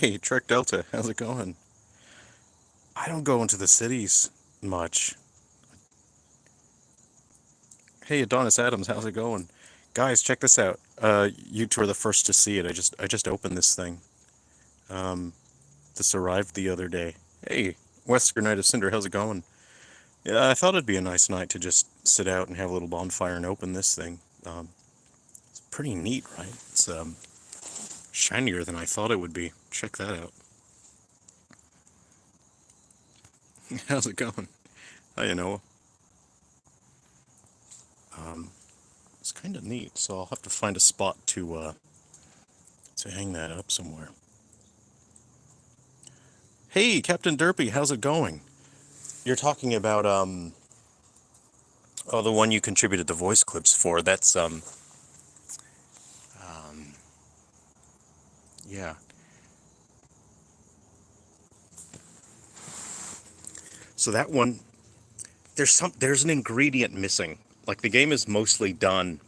Hey, Trek Delta, how's it going? I don't go into the cities much. Hey, Adonis Adams, how's it going? Guys, check this out. You two are the first to see it. I just opened this thing. Um, this arrived the other day. Hey, Wesker Knight of Cinder, how's it going? Yeah, I thought it'd be a nice night to just sit out and have a little bonfire and open this thing. It's pretty neat, right? It's shinier than I thought it would be. Check that out. How's it going? Hi, Noah. Um, it's kind of neat, so I'll have to find a spot to hang that up somewhere. Hey, Captain Derpy, how's it going? You're talking about oh, the one you contributed the voice clips for. That's um yeah. So that one, there's an ingredient missing. Like the game is mostly done,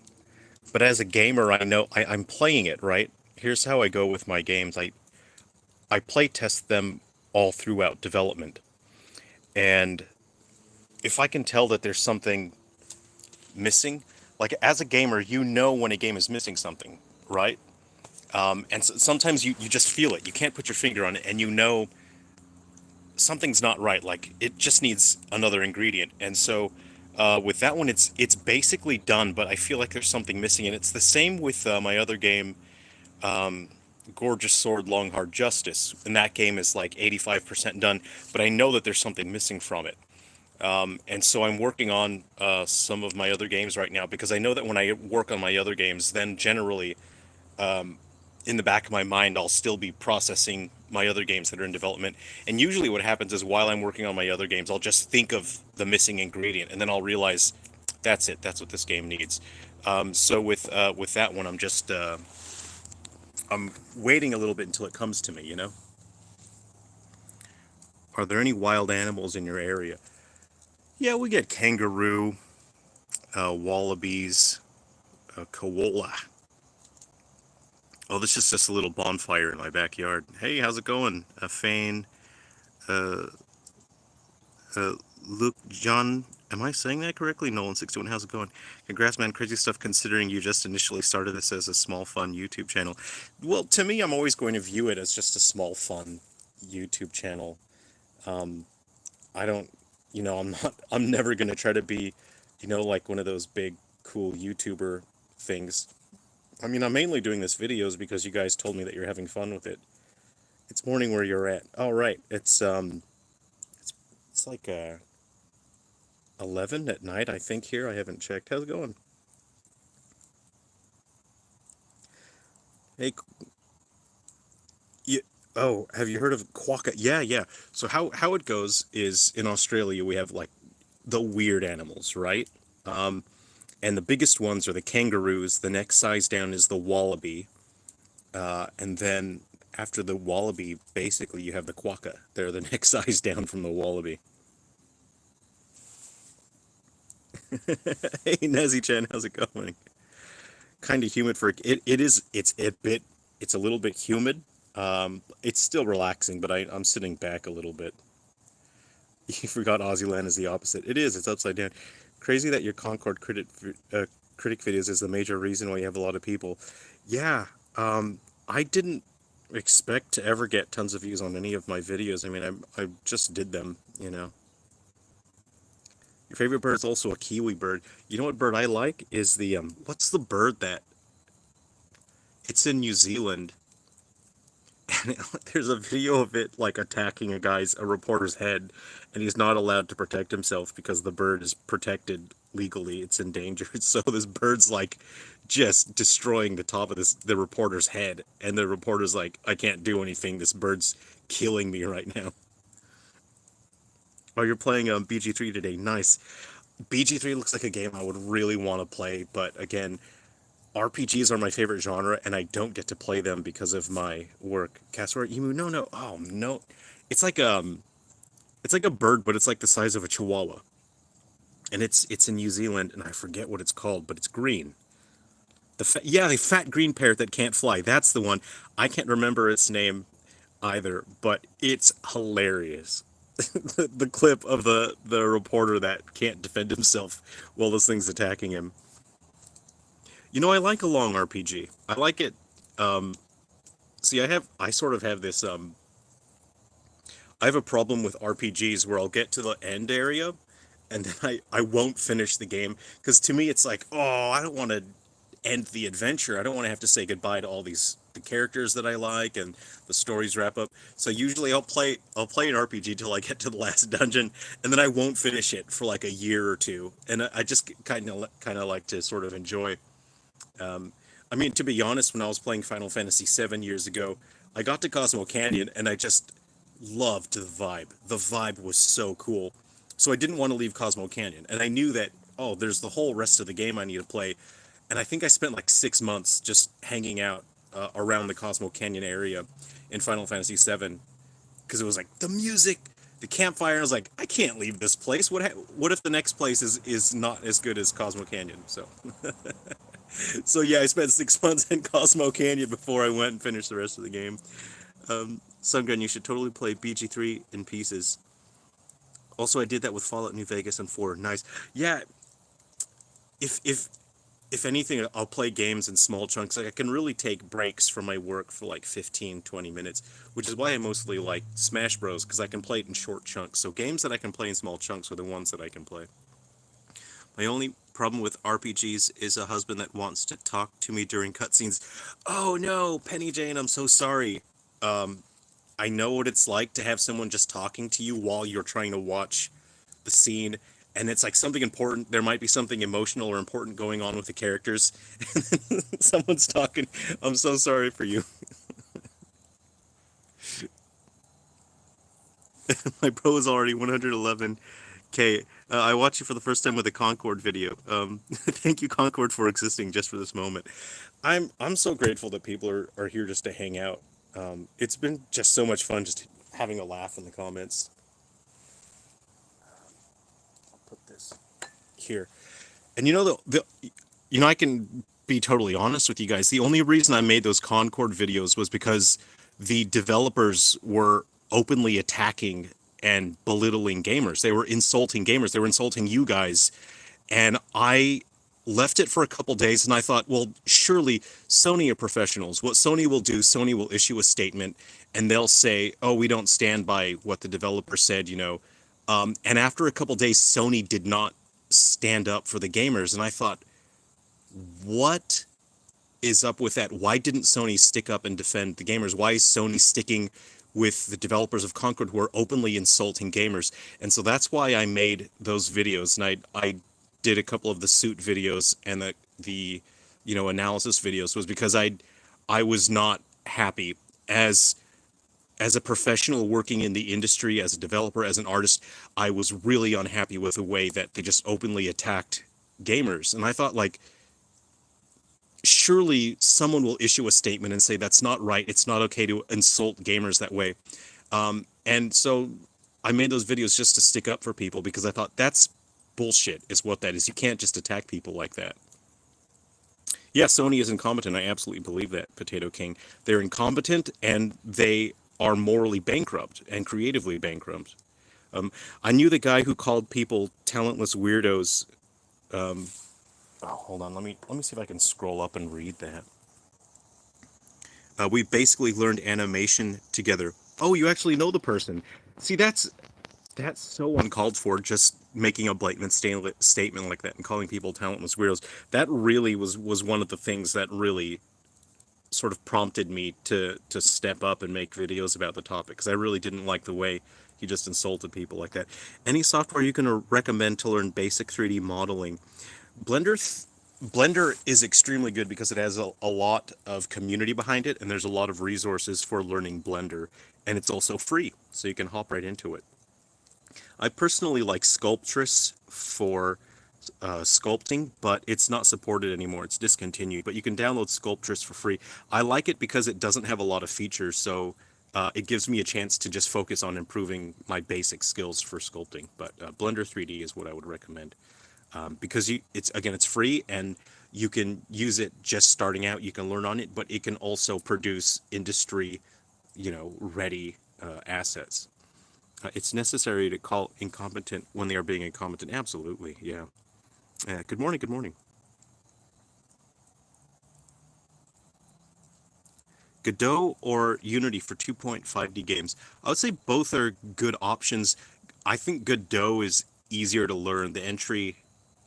but as a gamer, I know I'm playing it, right? Here's how I go with my games. I play test them all throughout development. And if I can tell that there's something missing, like as a gamer, you know when a game is missing something, right? And sometimes you just feel it. You can't put your finger on it, and you know something's not right. Like it just needs another ingredient. And so with that one, it's basically done, but I feel like there's something missing. And it's the same with my other game, Gorgeous Sword, Long Hard Justice. And that game is like 85% done, but I know that there's something missing from it. And so I'm working on some of my other games right now because I know that when I work on my other games, then generally in the back of my mind, I'll still be processing my other games that are in development. And usually, what happens is while I'm working on my other games, I'll just think of the missing ingredient, and then I'll realize that's it. That's what this game needs. So with that one, I'm waiting a little bit until it comes to me. You know, are there any wild animals in your area? Yeah, we get kangaroo, wallabies, koala. Oh, this is just a little bonfire in my backyard. Hey, how's it going? Fane, uh, Uh, Luke John, am I saying that correctly? Nolan61, how's it going? Congrats, man. Crazy stuff considering you just initially started this as a small, fun YouTube channel. Well, to me, I'm always going to view it as just a small, fun YouTube channel. Um, I don't, I'm never going to try to be, like one of those big, cool YouTuber things. I mean, I'm mainly doing this videos because you guys told me that you're having fun with it. It's morning where you're at. Oh, right. It's like, 11 at night, I think, here. I haven't checked. How's it going? Hey, you, oh, have you heard of quokka? Yeah, yeah. So how it goes is in Australia we have like the weird animals, right? Um, and the biggest ones are the kangaroos. The next size down is the wallaby, and then after the wallaby, basically you have the quokka. They're the next size down from the wallaby. Hey, Nezzy Chan, how's it going? Kind of humid for it. It is. It's a bit. It's a little bit humid. It's still relaxing, but I'm sitting back a little bit. You forgot Aussie is the opposite. It is. It's upside down. Crazy that your Concord critic videos is the major reason why you have a lot of people. Yeah. I didn't expect to ever get tons of views on any of my videos. I mean, I just did them. You know. Your favorite bird is also a kiwi bird. You know what bird I like is the what's the bird that it's in New Zealand, and there's a video of it like attacking a reporter's head, and he's not allowed to protect himself because the bird is protected legally. It's endangered. So this bird's like just destroying the top of the reporter's head, and the reporter's like, I can't do anything. This bird's killing me right now. Oh, you're playing BG3 today. Nice. BG3 looks like a game I would really want to play, but again, RPGs are my favorite genre, and I don't get to play them because of my work. Castor emu? No, no. Oh no, it's like it's like a bird, but it's like the size of a chihuahua, and it's in New Zealand, and I forget what it's called, but it's green. The fat green parrot that can't fly. That's the one. I can't remember its name. either, but it's hilarious. The clip of the reporter that can't defend himself while this thing's attacking him. You know, I like a long RPG. I like it. See, I sort of have this I have a problem with RPGs where I'll get to the end area and then I won't finish the game because to me it's like, oh, I don't want to end the adventure. I don't want to have to say goodbye to all the characters that I like and the stories wrap up. So usually I'll play an RPG till I get to the last dungeon and then I won't finish it for like a year or two. And I just kind of like to sort of enjoy. I mean, to be honest, when I was playing Final Fantasy VII years ago, I got to Cosmo Canyon and I just loved the vibe. The vibe was so cool. So I didn't want to leave Cosmo Canyon. And I knew that, oh, there's the whole rest of the game I need to play. And I think I spent like 6 months just hanging out around the Cosmo Canyon area in Final Fantasy VII because it was like the music, the campfire. I was like, I can't leave this place. What if the next place is not as good as Cosmo Canyon? So yeah, I spent 6 months in Cosmo Canyon before I went and finished the rest of the game. Sungun, you should totally play BG3 in pieces. Also, I did that with Fallout New Vegas and 4. Nice. Yeah, if if if anything, I'll play games in small chunks. Like I can really take breaks from my work for like 15, 20 minutes, which is why I mostly like Smash Bros. Because I can play it in short chunks. So games that I can play in small chunks are the ones that I can play. My only problem with RPGs is a husband that wants to talk to me during cutscenes. Oh no, Penny Jane, I'm so sorry. I know what it's like to have someone just talking to you while you're trying to watch the scene, and it's like something important. There might be something emotional or important going on with the characters, and then someone's talking. I'm so sorry for you. My pro is already 111K. I watched you for the first time with a Concord video. Thank you, Concord, for existing just for this moment. I'm so grateful that people are here just to hang out. It's been just so much fun just having a laugh in the comments. Put this here. And I can be totally honest with you guys. The only reason I made those Concord videos was because the developers were openly attacking and belittling gamers. They were insulting gamers. They were insulting you guys. And I left it for a couple days and I thought, well, surely Sony are professionals. What Sony will do, Sony will issue a statement and they'll say, oh, we don't stand by what the developer said. And after a couple days, Sony did not stand up for the gamers. And I thought, what is up with that? Why didn't Sony stick up and defend the gamers? Why is Sony sticking with the developers of Concord who are openly insulting gamers? And so that's why I made those videos. And I did a couple of the suit videos and the analysis videos was because I was not happy as a professional working in the industry, as a developer, as an artist. I was really unhappy with the way that they just openly attacked gamers. And I thought, like, surely someone will issue a statement and say that's not right. It's not okay to insult gamers that way. And so I made those videos just to stick up for people because I thought that's bullshit is what that is. You can't just attack people like that. Yeah, Sony is incompetent. I absolutely believe that, Potato King. They're incompetent and they are morally bankrupt and creatively bankrupt. I knew the guy who called people talentless weirdos. Oh, hold on. Let me see if I can scroll up and read that. We basically learned animation together. Oh, you actually know the person. See, that's so uncalled for. Just making a blatant statement like that and calling people talentless weirdos. That really was one of the things that really sort of prompted me to step up and make videos about the topic because I really didn't like the way he just insulted people like that. Any software you can recommend to learn basic 3D modeling? Blender Blender is extremely good because it has a lot of community behind it and there's a lot of resources for learning Blender and it's also free so you can hop right into it. I personally like Sculptress for sculpting, but it's not supported anymore. It's discontinued, but you can download Sculptress for free. I like it because it doesn't have a lot of features, so it gives me a chance to just focus on improving my basic skills for sculpting. But Blender 3D is what I would recommend because it's free and you can use it just starting out. You can learn on it, but it can also produce industry ready assets. It's necessary to call incompetent when they are being incompetent. Absolutely, yeah. Good morning. Good morning. Godot or Unity for 2.5D games? I would say both are good options. I think Godot is easier to learn. The entry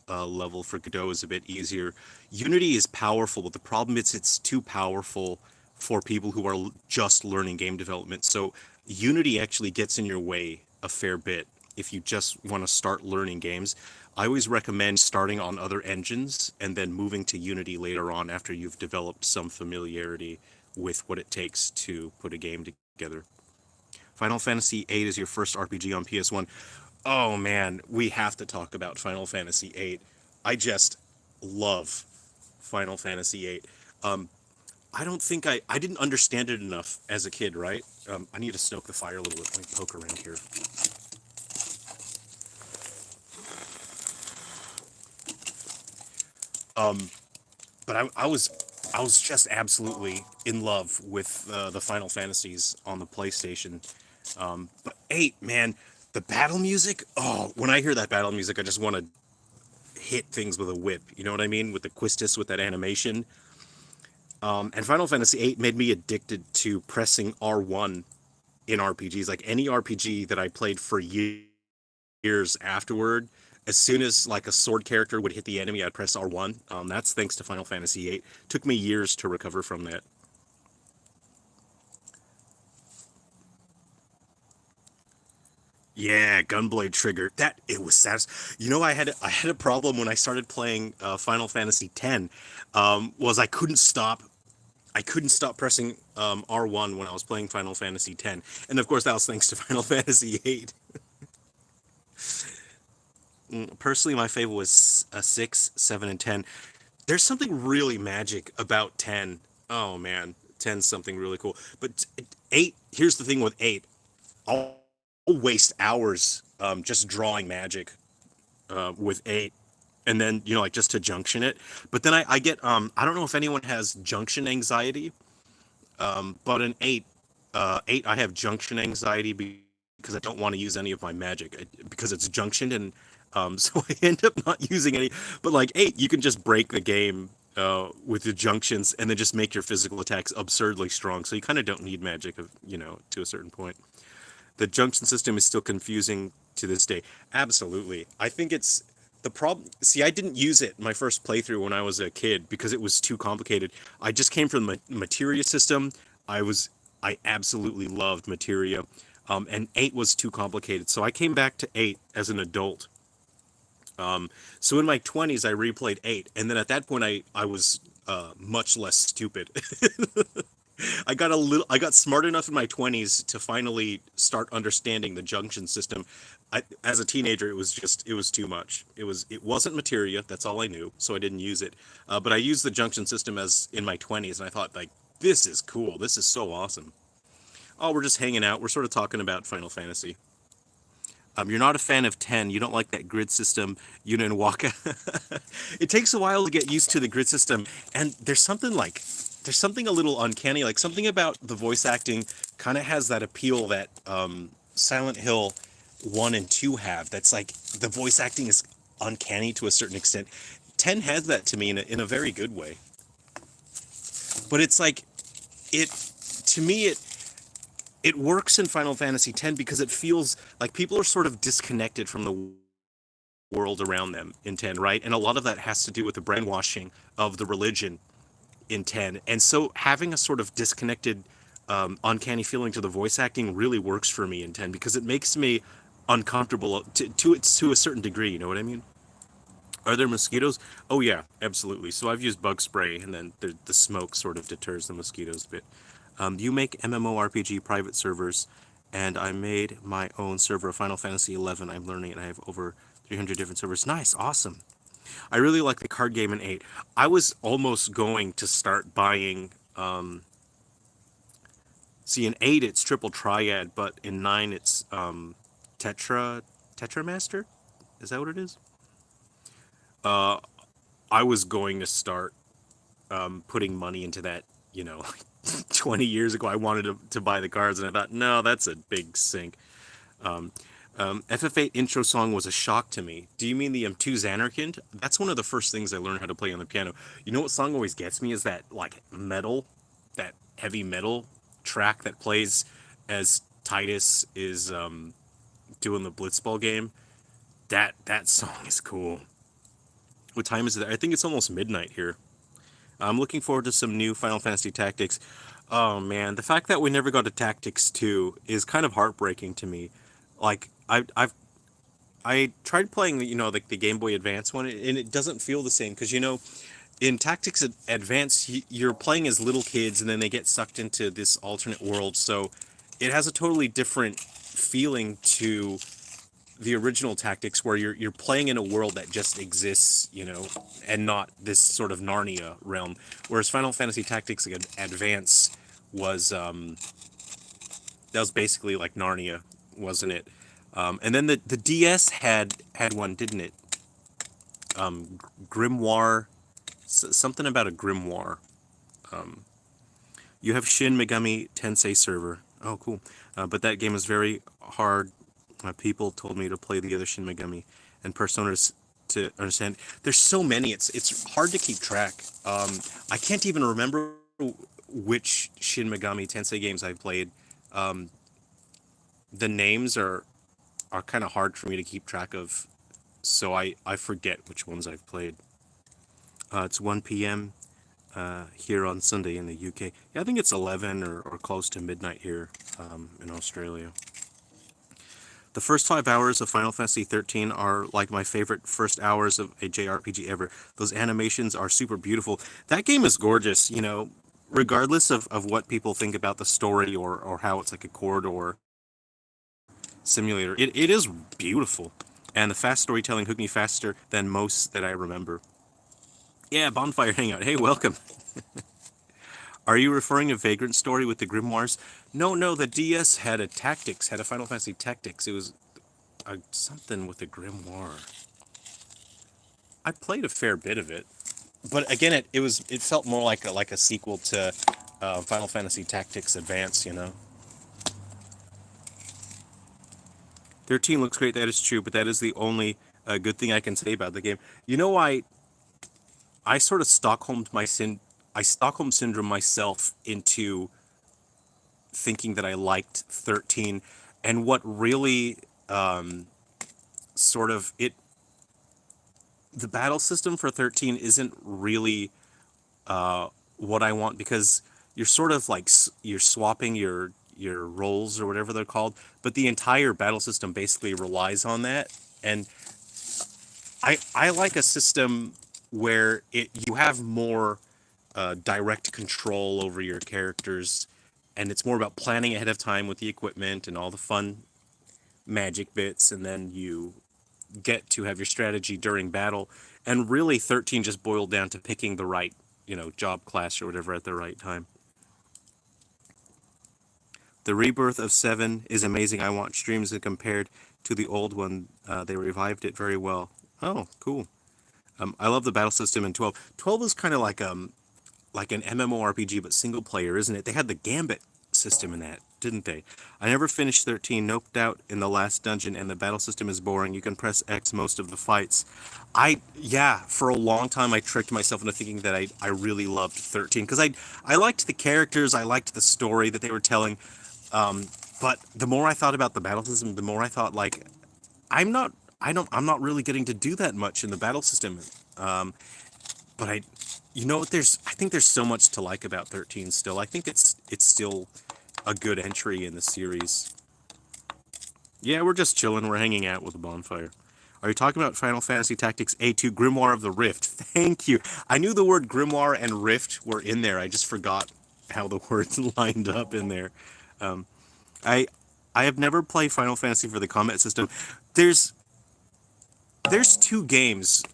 level for Godot is a bit easier. Unity is powerful, but the problem is it's too powerful for people who are just learning game development. So Unity actually gets in your way a fair bit if you just want to start learning games. I always recommend starting on other engines and then moving to Unity later on after you've developed some familiarity with what it takes to put a game together. Final Fantasy VIII is your first RPG on PS1. Oh man, we have to talk about Final Fantasy VIII. I just love Final Fantasy VIII. I don't think I didn't understand it enough as a kid, right? I need to stoke the fire a little bit. Let me poke around here. But I was just absolutely in love with the Final Fantasies on the PlayStation. But eight, man, the battle music. Oh, when I hear that battle music, I just want to hit things with a whip. You know what I mean? With the Quistis, with that animation. And Final Fantasy VIII made me addicted to pressing R1 in RPGs. Like any RPG that I played for years afterward, as soon as like a sword character would hit the enemy, I'd press R1. That's thanks to Final Fantasy VIII. Took me years to recover from that. Yeah, Gunblade Trigger. That it was satisfying. I had a problem when I started playing Final Fantasy X. Was I couldn't stop pressing R1 when I was playing Final Fantasy X, and of course that was thanks to Final Fantasy VIII. Personally, my favorite was 6, 7, and 10. There's something really magic about 10. Oh man, 10's something really cool. But 8. Here's the thing with 8. I'll waste hours just drawing magic with 8, and then like just to junction it. But then I get I don't know if anyone has junction anxiety. But in 8, 8 I have junction anxiety because I don't want to use any of my magic because it's junctioned, and so I end up not using any. But like 8, you can just break the game with the junctions and then just make your physical attacks absurdly strong. So you kind of don't need magic, to a certain point. The junction system is still confusing to this day. Absolutely. I think it's the problem. See, I didn't use it my first playthrough when I was a kid because it was too complicated. I just came from the materia system. I was I absolutely loved materia. And 8 was too complicated. So I came back to 8 as an adult. So in my 20s I replayed 8, and then at that point I was much less stupid. I got smart enough in my 20s to finally start understanding the junction system. As a teenager, it was too much. It wasn't materia. That's all I knew, so I didn't use it. But I used the junction system as in my 20s, and I thought like this is cool. This is so awesome. Oh, we're just hanging out. We're sort of talking about Final Fantasy. You're not a fan of 10. You don't like that grid system. You didn't walk. It takes a while to get used to the grid system, and there's something a little uncanny. Like something about the voice acting kind of has that appeal that Silent Hill 1 and 2 have. That's like the voice acting is uncanny to a certain extent. 10 has that to me in a very good way. But it's like it to me it works in Final Fantasy X because it feels like people are sort of disconnected from the world around them in 10, right? And a lot of that has to do with the brainwashing of the religion in 10. And so having a sort of disconnected, uncanny feeling to the voice acting really works for me in 10 because it makes me uncomfortable to a certain degree. You know what I mean? Are there mosquitoes? Oh yeah, absolutely. So I've used bug spray, and then the smoke sort of deters the mosquitoes a bit. You make MMORPG private servers, and I made my own server of Final Fantasy 11. I'm learning it. I have over 300 different servers. Nice, awesome. I really like the card game in 8. I was almost going to start buying. See, in 8 it's triple triad, but in 9 it's Tetramaster. Is that what it is? I was going to start putting money into that, 20 years ago I wanted to buy the cards, and I thought, no, that's a big sink. Um, FF8 intro song was a shock to me. Do you mean the M2 Xanarkand? That's one of the first things I learned how to play on the piano. You know what song always gets me is that like metal, that heavy metal track that plays as Titus is doing the Blitzball game. That song is cool. What time is it? I think it's almost midnight here. I'm looking forward to some new Final Fantasy Tactics. Oh man, the fact that we never got a Tactics 2 is kind of heartbreaking to me. Like I tried playing the Game Boy Advance one, and it doesn't feel the same because in Tactics Advance you're playing as little kids and then they get sucked into this alternate world, so it has a totally different feeling to the original Tactics where you're playing in a world that just exists, and not this sort of Narnia realm. Whereas Final Fantasy Tactics Advance was that was basically like Narnia, wasn't it? And then the DS had one, didn't it? Grimoire, something about a grimoire. You have Shin Megami Tensei server. Oh, cool. But that game is very hard. People told me to play the other Shin Megami and Personas to understand. There's so many. It's hard to keep track. I can't even remember which Shin Megami Tensei games I've played. The names are kind of hard for me to keep track of, so I forget which ones I've played. It's 1 p.m. Here on Sunday in the UK. Yeah, I think it's 11 or close to midnight here in Australia. The first 5 hours of Final Fantasy 13 are like my favorite first hours of a JRPG ever. Those animations are super beautiful. That game is gorgeous, regardless of what people think about the story or how it's like a corridor simulator. It is beautiful. And the fast storytelling hooked me faster than most that I remember. Yeah, Bonfire Hangout. Hey, welcome. Are you referring to Vagrant Story with the Grimoires? No, the DS had a Tactics, had a Final Fantasy Tactics. It was something with a grimoire. I played a fair bit of it, but again, it felt more like a sequel to Final Fantasy Tactics Advance. 13 looks great. That is true, but that is the only good thing I can say about the game. I sort of Stockholm syndrome myself into thinking that I liked 13, and what really sort of it the battle system for 13 isn't really what I want, because you're sort of like you're swapping your roles or whatever they're called, but the entire battle system basically relies on that. And I like a system where you have more direct control over your characters, and it's more about planning ahead of time with the equipment and all the fun magic bits, and then you get to have your strategy during battle. And really, 13 just boiled down to picking the right, job class or whatever at the right time. The rebirth of 7 is amazing. I watched streams that compared to the old one. They revived it very well. Oh, cool. I love the battle system in 12. 12 is kind of like an MMORPG, but single player, isn't it? They had the Gambit system in that, didn't they? I never finished 13, noped out in the last dungeon, and the battle system is boring. You can press X most of the fights. For a long time I tricked myself into thinking that I really loved 13, because I liked the characters, I liked the story that they were telling. But the more I thought about the battle system, the more I thought, like, I'm not really getting to do that much in the battle system. But I think there's so much to like about 13 still. I think it's still a good entry in the series. Yeah, we're just chilling. We're hanging out with a bonfire. Are you talking about Final Fantasy Tactics A2 Grimoire of the Rift? Thank you. I knew the word Grimoire and Rift were in there. I just forgot how the words lined up in there. I I have never played Final Fantasy for the combat system. There's two games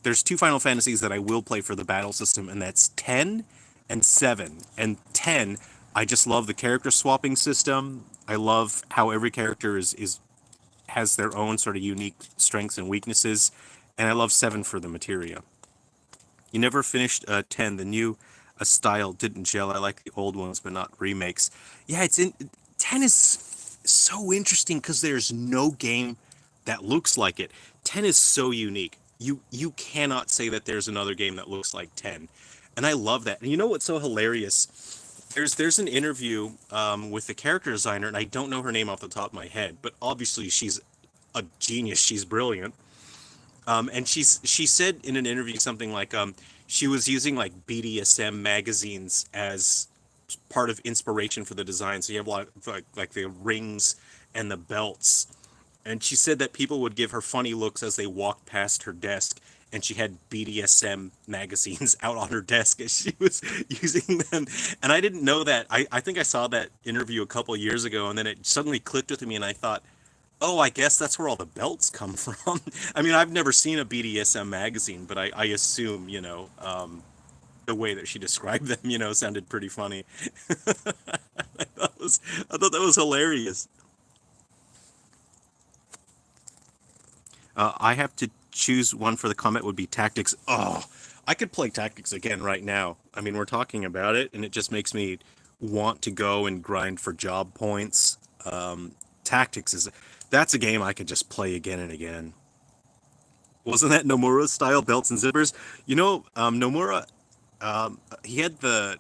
there's two Final Fantasies that I will play for the battle system, and that's 10 and 7. And 10, I just love the character swapping system. I love how every character is has their own sort of unique strengths and weaknesses, and I love 7 for the materia. You never finished 10, the new a style didn't gel. I like the old ones, but not remakes. Yeah, it's in 10 is so interesting because there's no game that looks like it. 10 is so unique. You cannot say that there's another game that looks like 10. And I love that. And you know what's so hilarious? There's an interview with the character designer, and I don't know her name off the top of my head, but obviously she's a genius. She's brilliant. And she said in an interview something like she was using like BDSM magazines as part of inspiration for the design. So you have like the rings and the belts. And she said that people would give her funny looks as they walked past her desk, and she had BDSM magazines out on her desk as she was using them. And I didn't know that. I think I saw that interview a couple years ago, and then it suddenly clicked with me, and I thought, oh, I guess that's where all the belts come from. I mean, I've never seen a BDSM magazine, but I assume, the way that she described them, sounded pretty funny. I thought that was hilarious. I have to choose one for the comment would be tactics. Oh, I could play tactics again right now. I mean, we're talking about it, and it just makes me want to go and grind for job points. Tactics is that's a game I could just play again and again. Wasn't that Nomura style belts and zippers? Nomura, he had the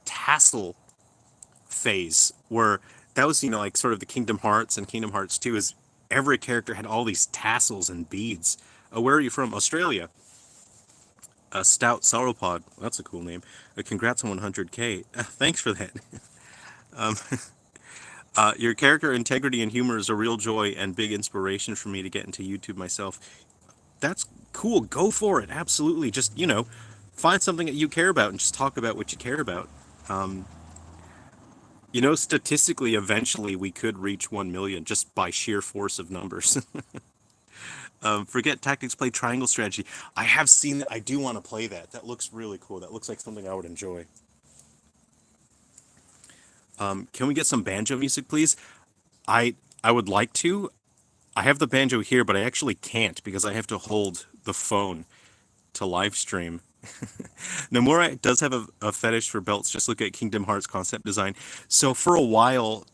tassel phase where that was like sort of the Kingdom Hearts, and Kingdom Hearts 2 is every character had all these tassels and beads. Where are you from? Australia. Stout Sauropod. That's a cool name. Congrats on 100K. Thanks for that. um, your character integrity and humor is a real joy and big inspiration for me to get into YouTube myself. That's cool. Go for it. Absolutely. Just, find something that you care about and just talk about what you care about. Um, Statistically, eventually we could reach 1 million just by sheer force of numbers. Forget tactics, play triangle strategy. I have seen that. I do want to play that. That looks really cool. That looks like something I would enjoy. Can we get some banjo music, please? I would like to. I have the banjo here, but I actually can't because I have to hold the phone to live stream. Nomura does have a fetish for belts. Just look at Kingdom Hearts concept design. So for a while,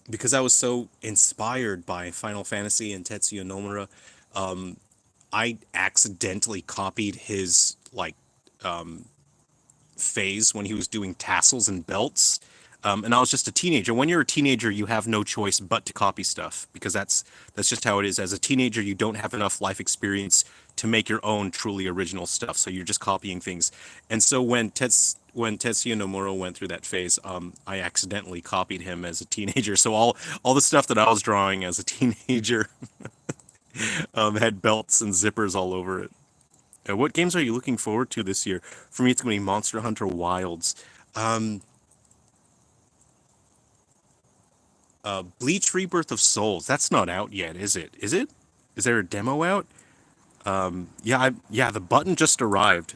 because I was so inspired by Final Fantasy and Tetsuya Nomura, I accidentally copied his phase when he was doing tassels and belts. And I was just a teenager. When you're a teenager, you have no choice but to copy stuff because that's just how it is. As a teenager, you don't have enough life experience to make your own truly original stuff. So you're just copying things. And so when Tetsuya Nomura went through that phase, I accidentally copied him as a teenager. So all the stuff that I was drawing as a teenager had belts and zippers all over it. What games are you looking forward to this year? For me, it's going to be Monster Hunter Wilds. Um, Bleach Rebirth of Souls. That's not out yet, is it? Is it? Is there a demo out? Yeah, the button just arrived.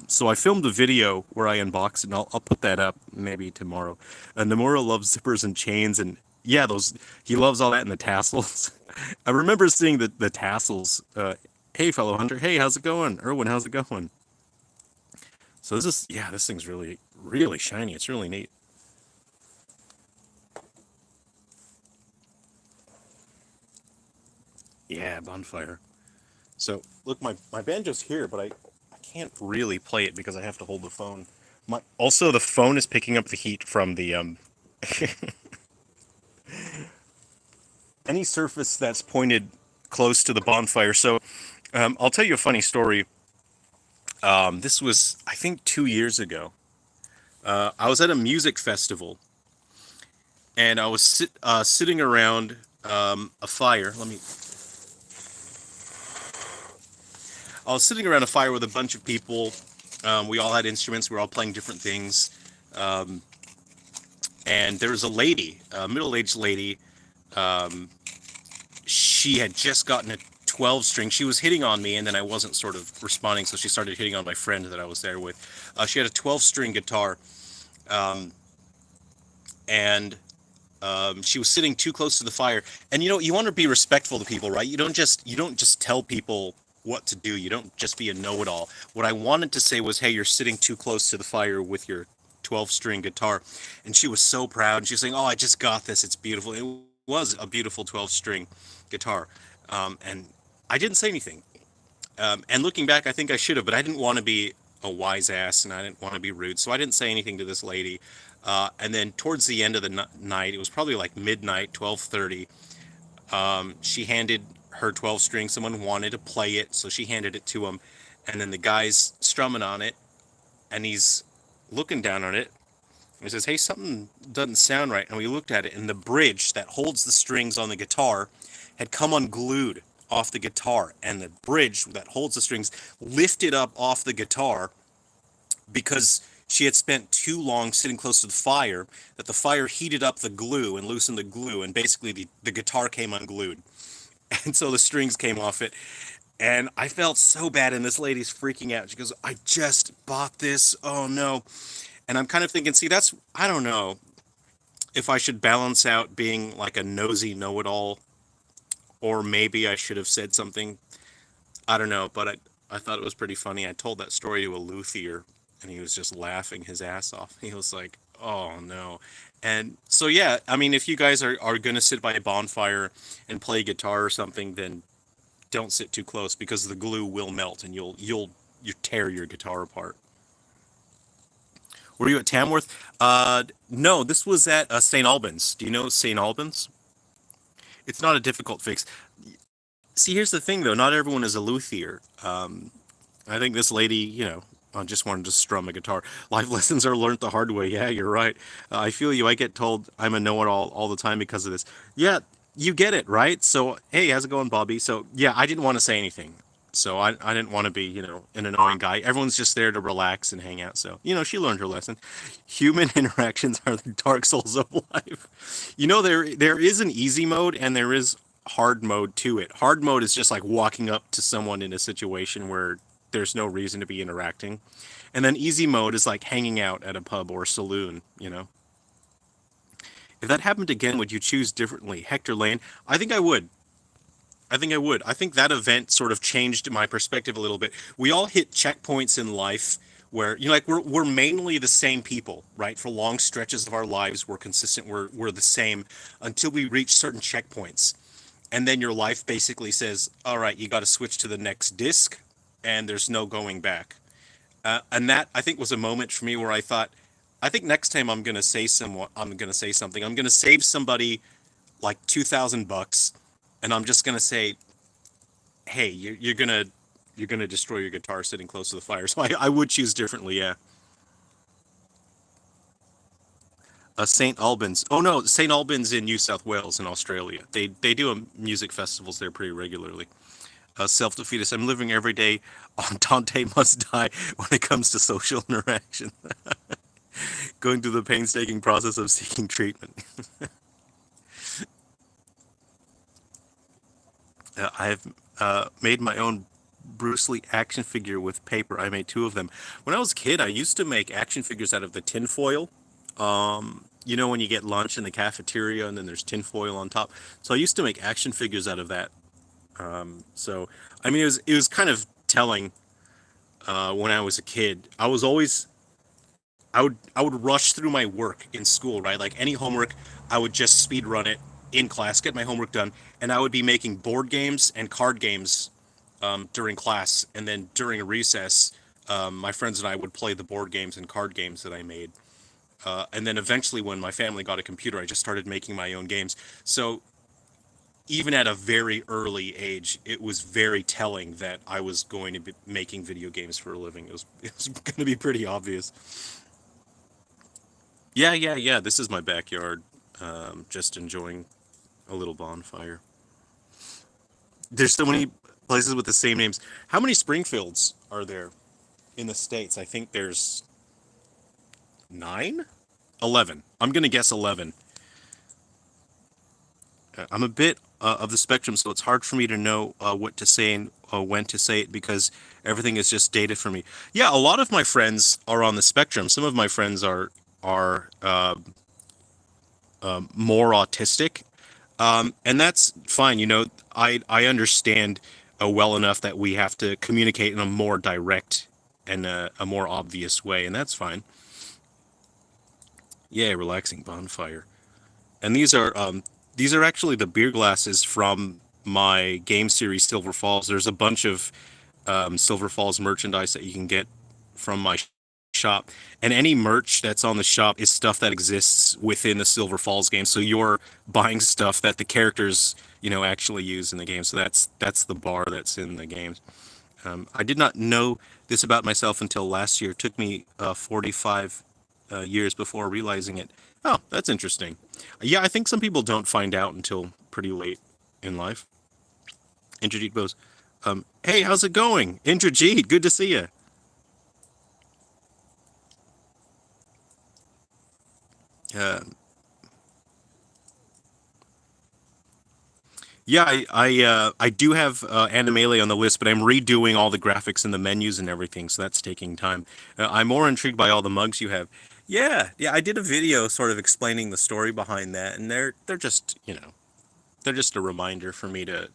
So I filmed a video where I unboxed it, and I'll put that up maybe tomorrow. Nomura loves zippers and chains, and yeah, those he loves all that and the tassels. I remember seeing the tassels. Hey, fellow hunter. Hey, how's it going? Erwin, how's it going? So this thing's really, really shiny. It's really neat. Yeah, bonfire. So look, my banjo's here, but I can't really play it because I have to hold the phone. Also the phone is picking up the heat from the any surface that's pointed close to the bonfire. So I'll tell you a funny story. This was I think 2 years ago. I was at a music festival and I was sitting around a fire. I was sitting around a fire with a bunch of people. We all had instruments. We were all playing different things. Um, and there was a lady, a middle-aged lady. She had just gotten a 12 string. She was hitting on me, and then I wasn't sort of responding, so she started hitting on my friend that I was there with. She had a 12-string guitar, um, and she was sitting too close to the fire. And you want to be respectful to people, right? You don't just tell people what to do. You don't just be a know-it-all. What I wanted to say was, hey, you're sitting too close to the fire with your 12-string guitar. And she was so proud. And she was saying, oh, I just got this. It's beautiful. It was a beautiful 12-string guitar. And I didn't say anything. And looking back, I think I should have, but I didn't want to be a wise ass and I didn't want to be rude. So I didn't say anything to this lady. And then towards the end of the night, it was probably like midnight, 12:30. She handed her 12 string. Someone wanted to play it, so she handed it to him. And then the guy's strumming on it, and he's looking down on it. And he says, "Hey, something doesn't sound right." And we looked at it, and the bridge that holds the strings on the guitar had come unglued off the guitar, and the bridge that holds the strings lifted up off the guitar because she had spent too long sitting close to the fire, that the fire heated up the glue and loosened the glue, and basically the guitar came unglued. And so the strings came off it. And I felt so bad, and this lady's freaking out. She goes, I just bought this. Oh no. And I'm kind of thinking, see, that's, I don't know if I should balance out being like a nosy know it all, or maybe I should have said something. I don't know, but I thought it was pretty funny. I told that story to a luthier, and he was just laughing his ass off. He was like, oh no. And so, yeah, I mean, if you guys are going to sit by a bonfire and play guitar or something, then don't sit too close because the glue will melt and you tear your guitar apart. Were you at Tamworth? No, this was at St. Albans. Do you know St. Albans? It's not a difficult fix. See, here's the thing though. Not everyone is a luthier. I think this lady, just wanted to strum a guitar. Life lessons are learned the hard way. Yeah, you're right. I feel you. I get told I'm a know-it-all all the time because of this. Yeah, you get it, right? So, hey, how's it going, Bobby? So, yeah, I didn't want to say anything. So I didn't want to be, an annoying guy. Everyone's just there to relax and hang out. So, she learned her lesson. Human interactions are the dark souls of life. There is an easy mode and there is hard mode to it. Hard mode is just like walking up to someone in a situation where there's no reason to be interacting. And then easy mode is like hanging out at a pub or saloon. If that happened again, would you choose differently? Hector Lane? I think I would. I think I would. I think that event sort of changed my perspective a little bit. We all hit checkpoints in life where, like we're mainly the same people, right? For long stretches of our lives, we're consistent, we're the same until we reach certain checkpoints. And then your life basically says, all right, you got to switch to the next disc and there's no going back. And that I think was a moment for me where I thought, I think next time I'm going to say something. I'm going to save somebody like $2,000, and I'm just going to say, hey, you're gonna destroy your guitar sitting close to the fire. So I would choose differently. Yeah. St. Albans. Oh no, St. Albans in New South Wales in Australia. They do music festivals there pretty regularly. Self-defeatist. I'm living every day on Dante must die when it comes to social interaction. Going through the painstaking process of seeking treatment. I've made my own Bruce Lee action figure with paper. I made two of them. When I was a kid, I used to make action figures out of the tin foil. When you get lunch in the cafeteria and then there's tin foil on top. So I used to make action figures out of that. So I mean, it was kind of telling when I was a kid. I would rush through my work in school, right? Like any homework, I would just speed run it in class, get my homework done, and I would be making board games and card games during class, and then during recess, my friends and I would play the board games and card games that I made. And then eventually, when my family got a computer, I just started making my own games. So even at a very early age, it was very telling that I was going to be making video games for a living. It was going to be pretty obvious. Yeah, yeah, yeah. This is my backyard. Just enjoying a little bonfire. There's so many places with the same names. How many Springfields are there in the States? I think there's nine? 11. I'm going to guess 11. I'm a bit of the spectrum, so it's hard for me to know what to say and when to say it because everything is just data for me. Yeah, a lot of my friends are on the spectrum. Some of my friends are more autistic, and that's fine. I understand. well enough that we have to communicate in a more direct and a more obvious way, and that's fine. Yeah, relaxing bonfire. And these are actually the beer glasses from my game series Silver Falls. There's a bunch of Silver Falls merchandise that you can get from my shop, and any merch that's on the shop is stuff that exists within the Silver Falls game. So you're buying stuff that the characters, actually use in the game. So that's the bar that's in the games. I did not know this about myself until last year. It took me 45 years before realizing it. Oh, that's interesting. Yeah, I think some people don't find out until pretty late in life. Indrajit Bose. Hey, how's it going? Indrajit, good to see you. Uh, yeah, I do have Animele on the list, but I'm redoing all the graphics and the menus and everything, so that's taking time. I'm more intrigued by all the mugs you have. Yeah, yeah, I did a video sort of explaining the story behind that, and they're just they're just a reminder for me to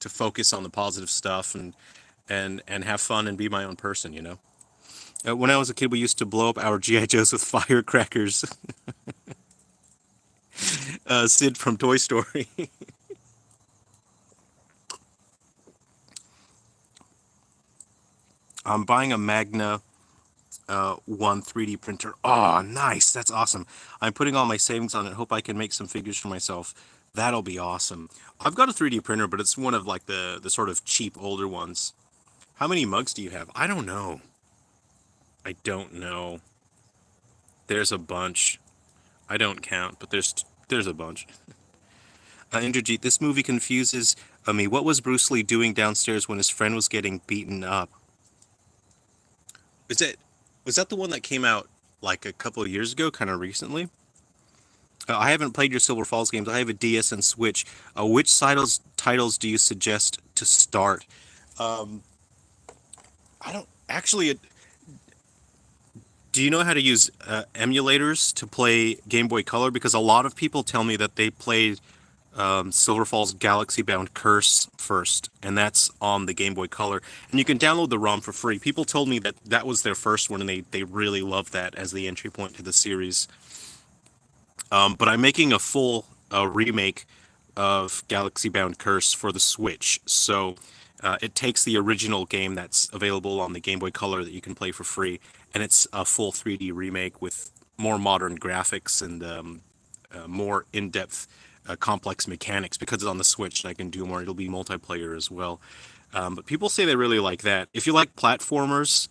focus on the positive stuff and have fun and be my own person. When I was a kid, we used to blow up our GI Joes with firecrackers. Sid from Toy Story. I'm buying a Magna 1 3D printer. Oh, nice. That's awesome. I'm putting all my savings on it. Hope I can make some figures for myself. That'll be awesome. I've got a 3D printer, but it's one of like the sort of cheap older ones. How many mugs do you have? I don't know. I don't know. There's a bunch. I don't count, but there's a bunch. Indrajit, this movie confuses me. What was Bruce Lee doing downstairs when his friend was getting beaten up? Is it was that the one that came out like a couple of years ago, kind of recently? I haven't played your Silver Falls games. I have a DS and Switch. Which titles do you suggest to start? Um, I don't actually. Do you know how to use emulators to play Game Boy Color? Because a lot of people tell me that they played Silver Falls Galaxy Bound Curse first, and that's on the Game Boy Color. And you can download the ROM for free. People told me that that was their first one, and they really loved that as the entry point to the series. But I'm making a full remake of Galaxy Bound Curse for the Switch. So it takes the original game that's available on the Game Boy Color that you can play for free, and it's a full 3D remake with more modern graphics and more in-depth, complex mechanics. Because it's on the Switch, I can do more. It'll be multiplayer as well. But people say they really like that. If you like platformers,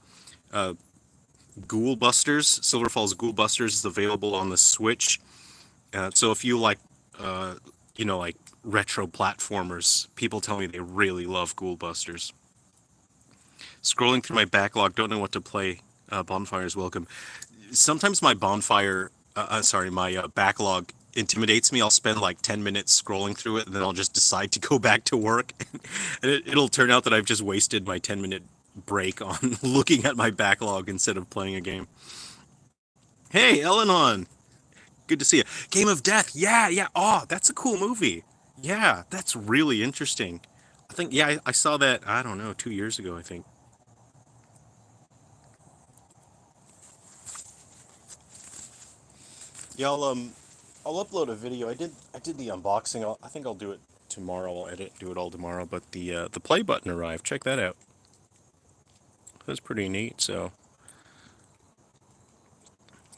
Ghoul Busters, Silver Falls Ghoul Busters is available on the Switch. So if you like, uh, like retro platformers, people tell me they really love Ghoul Busters. Scrolling through my backlog, don't know what to play. Bonfire's welcome. Sometimes my backlog intimidates me. I'll spend like 10 minutes scrolling through it, and then I'll just decide to go back to work. And it'll turn out that I've just wasted my 10-minute break on looking at my backlog instead of playing a game. Hey, Elenon! Good to see you. Game of Death. Yeah, yeah. Oh, that's a cool movie. Yeah, that's really interesting. I think, yeah, I saw that, I don't know, 2 years ago, I think. Yeah, I'll upload a video. I did the unboxing. I think I'll do it tomorrow. I'll do it all tomorrow. But the play button arrived. Check that out. That's pretty neat. So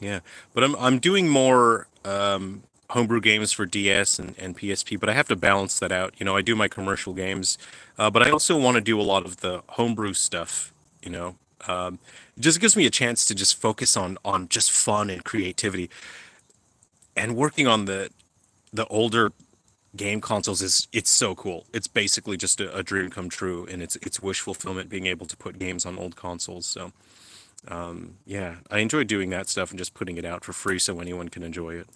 yeah, but I'm doing more homebrew games for DS and PSP. But I have to balance that out. I do my commercial games, but I also want to do a lot of the homebrew stuff. You know, it just gives me a chance to just focus on just fun and creativity and working on the older game consoles is it's so cool. It's basically just a dream come true, and it's wish fulfillment being able to put games on old consoles. So yeah, I enjoy doing that stuff and just putting it out for free so anyone can enjoy it.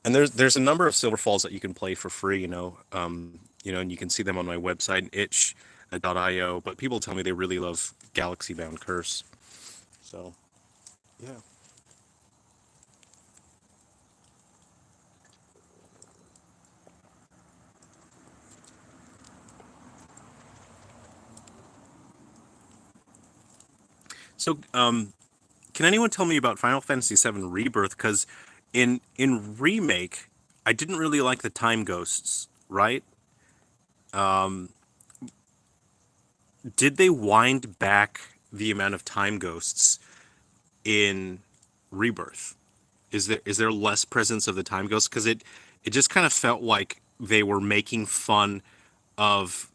And there's a number of Silver Falls that you can play for free. And you can see them on my website itch.io. But people tell me they really love Galaxy Bound Curse. So yeah. So, can anyone tell me about Final Fantasy VII Rebirth? Because in remake, I didn't really like the time ghosts. Right? Did they wind back the amount of time ghosts in Rebirth? Is there less presence of the time ghosts? Because it just kind of felt like they were making fun of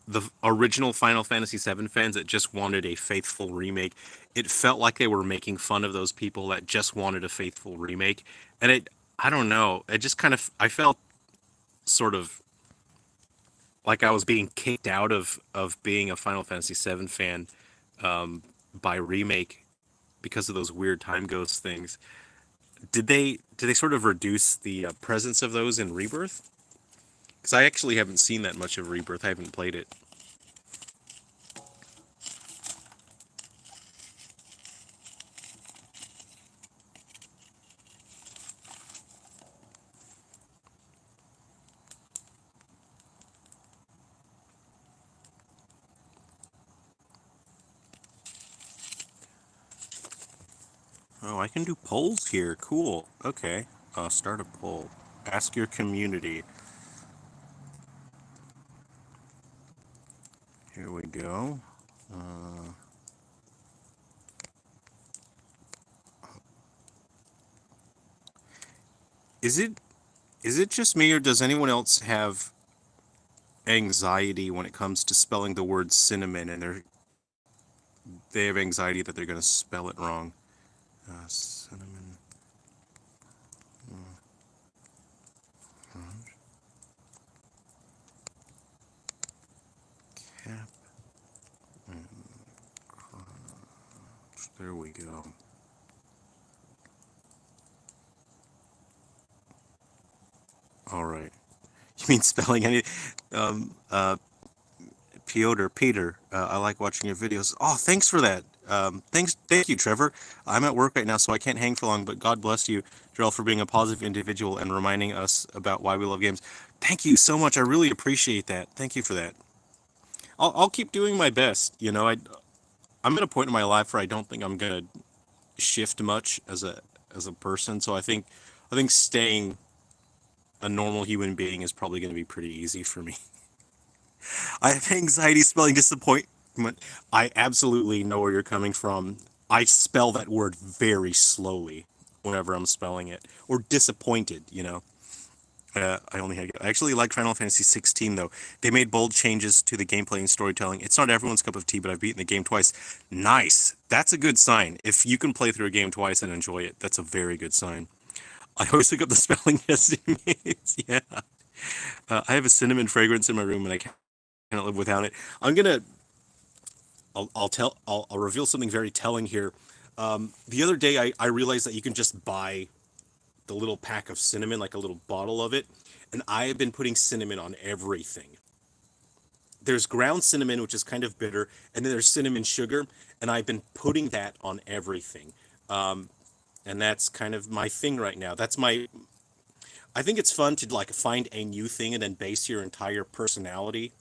the original Final Fantasy VII fans that just wanted a faithful remake. It felt like they were making fun of those people that just wanted a faithful remake, and I don't know, it just kind of I felt sort of like I was being kicked out of being a Final Fantasy VII fan by remake because of those weird time ghost things. Did they sort of reduce the presence of those in Rebirth? Because I actually haven't seen that much of Rebirth. I haven't played it. Oh, I can do polls here. Cool. Okay. Start a poll. Ask your community. Here we go. Is it is it just me, or does anyone else have anxiety when it comes to spelling the word cinnamon, and they have anxiety that they're going to spell it wrong? Cinnamon cap. There we go. All right. You mean spelling any? Um, uh, Peter. I like watching your videos. Oh, thanks for that. Thank you, Trevor. I'm at work right now, so I can't hang for long. But God bless you, Jarrell, for being a positive individual and reminding us about why we love games. Thank you so much. I really appreciate that. Thank you for that. I'll keep doing my best. I'm at a point in my life where I don't think I'm gonna shift much as a person. So I think staying a normal human being is probably going to be pretty easy for me. I have anxiety spelling disappointment. I absolutely know where you're coming from. I spell that word very slowly whenever I'm spelling it, or disappointed. I actually like Final Fantasy 16 though. They made bold changes to the gameplay and storytelling. It's not everyone's cup of tea, but I've beaten the game twice. Nice. That's a good sign. If you can play through a game twice and enjoy it, that's a very good sign. I always look up the spelling estimates. Yeah. I have a cinnamon fragrance in my room and I cannot live without it. I'm gonna I'll reveal something very telling here. The other day I realized that you can just buy the little pack of cinnamon, like a little bottle of it, and I have been putting cinnamon on everything. There's ground cinnamon, which is kind of bitter, and then there's cinnamon sugar, and I've been putting that on everything. And that's kind of my thing right now. I think it's fun to like find a new thing and then base your entire personality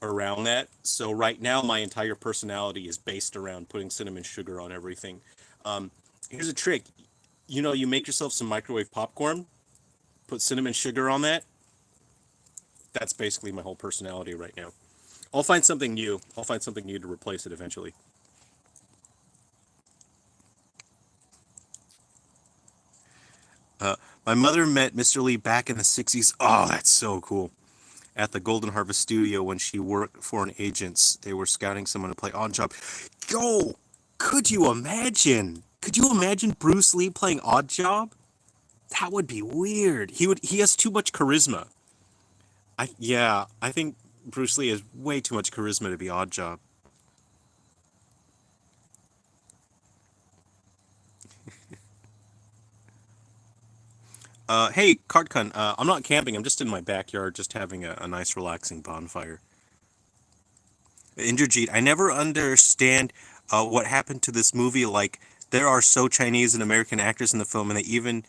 around that. So right now my entire personality is based around putting cinnamon sugar on everything. Here's a trick. You make yourself some microwave popcorn, put cinnamon sugar on that. That's basically my whole personality right now. I'll find something new. I'll find something new to replace it eventually. My mother met Mr. Lee back in the 60s. Oh, that's so cool. At the Golden Harvest Studio when she worked for an agent. They were scouting someone to play Odd Job. Yo, could you imagine? Could you imagine Bruce Lee playing Odd Job? That would be weird. He has too much charisma. I think Bruce Lee has way too much charisma to be Odd Job. Hey, Cardcun, I'm not camping. I'm just in my backyard, just having a nice, relaxing bonfire. Indrajit, I never understand what happened to this movie. Like, there are so Chinese and American actors in the film, and they even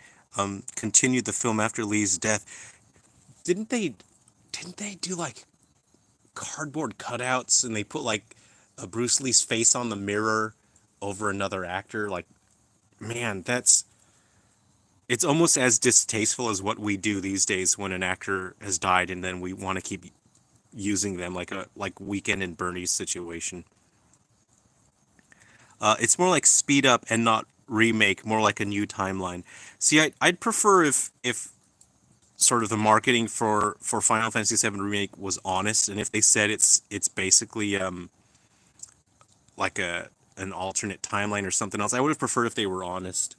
continued the film after Lee's death. Didn't they? Didn't they do like cardboard cutouts, and they put like Bruce Lee's face on the mirror? over another actor, like, man, that's it's almost as distasteful as what we do these days when an actor has died and then we want to keep using them, like a like Weekend and Bernie's situation. It's more like speed up and not remake, more like a new timeline. See, I'd prefer if sort of the marketing for Final Fantasy VII remake was honest, and if they said it's basically like a an alternate timeline or something else. I would have preferred if they were honest,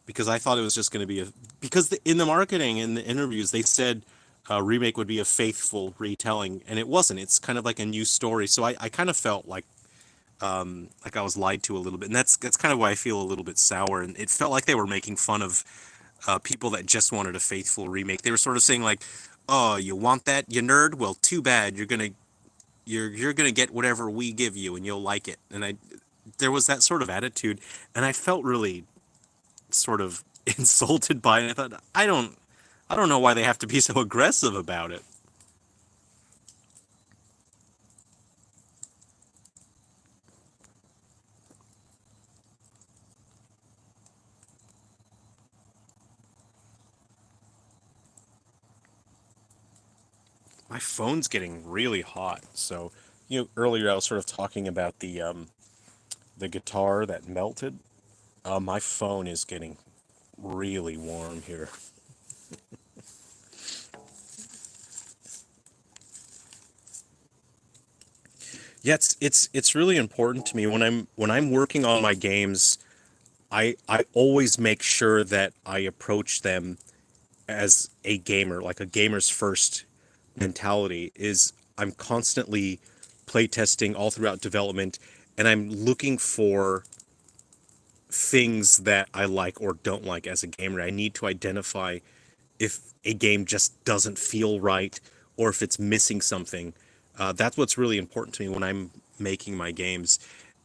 because I thought it was just going to be a because in the marketing in the interviews they said remake would be a faithful retelling, and it wasn't. It's kind of like a new story. So I kind of felt like I was lied to a little bit, and that's kind of why I feel a little bit sour. And it felt like they were making fun of people that just wanted a faithful remake. They were sort of saying like, "Oh, you want that, you nerd? Well, too bad. You're gonna get whatever we give you, and you'll like it." And I there was that sort of attitude, and I felt really sort of insulted by it. I thought, I don't know why they have to be so aggressive about it. My phone's getting really hot. So, earlier I was sort of talking about the guitar that melted. My phone is getting really warm here. Yeah, it's really important to me when I'm working on my games. I always make sure that I approach them as a gamer, like a gamer's first mentality is I'm constantly playtesting all throughout development, and I'm looking for things that I like or don't like as a gamer. I need to identify if a game just doesn't feel right or if it's missing something. That's what's really important to me when I'm making my games.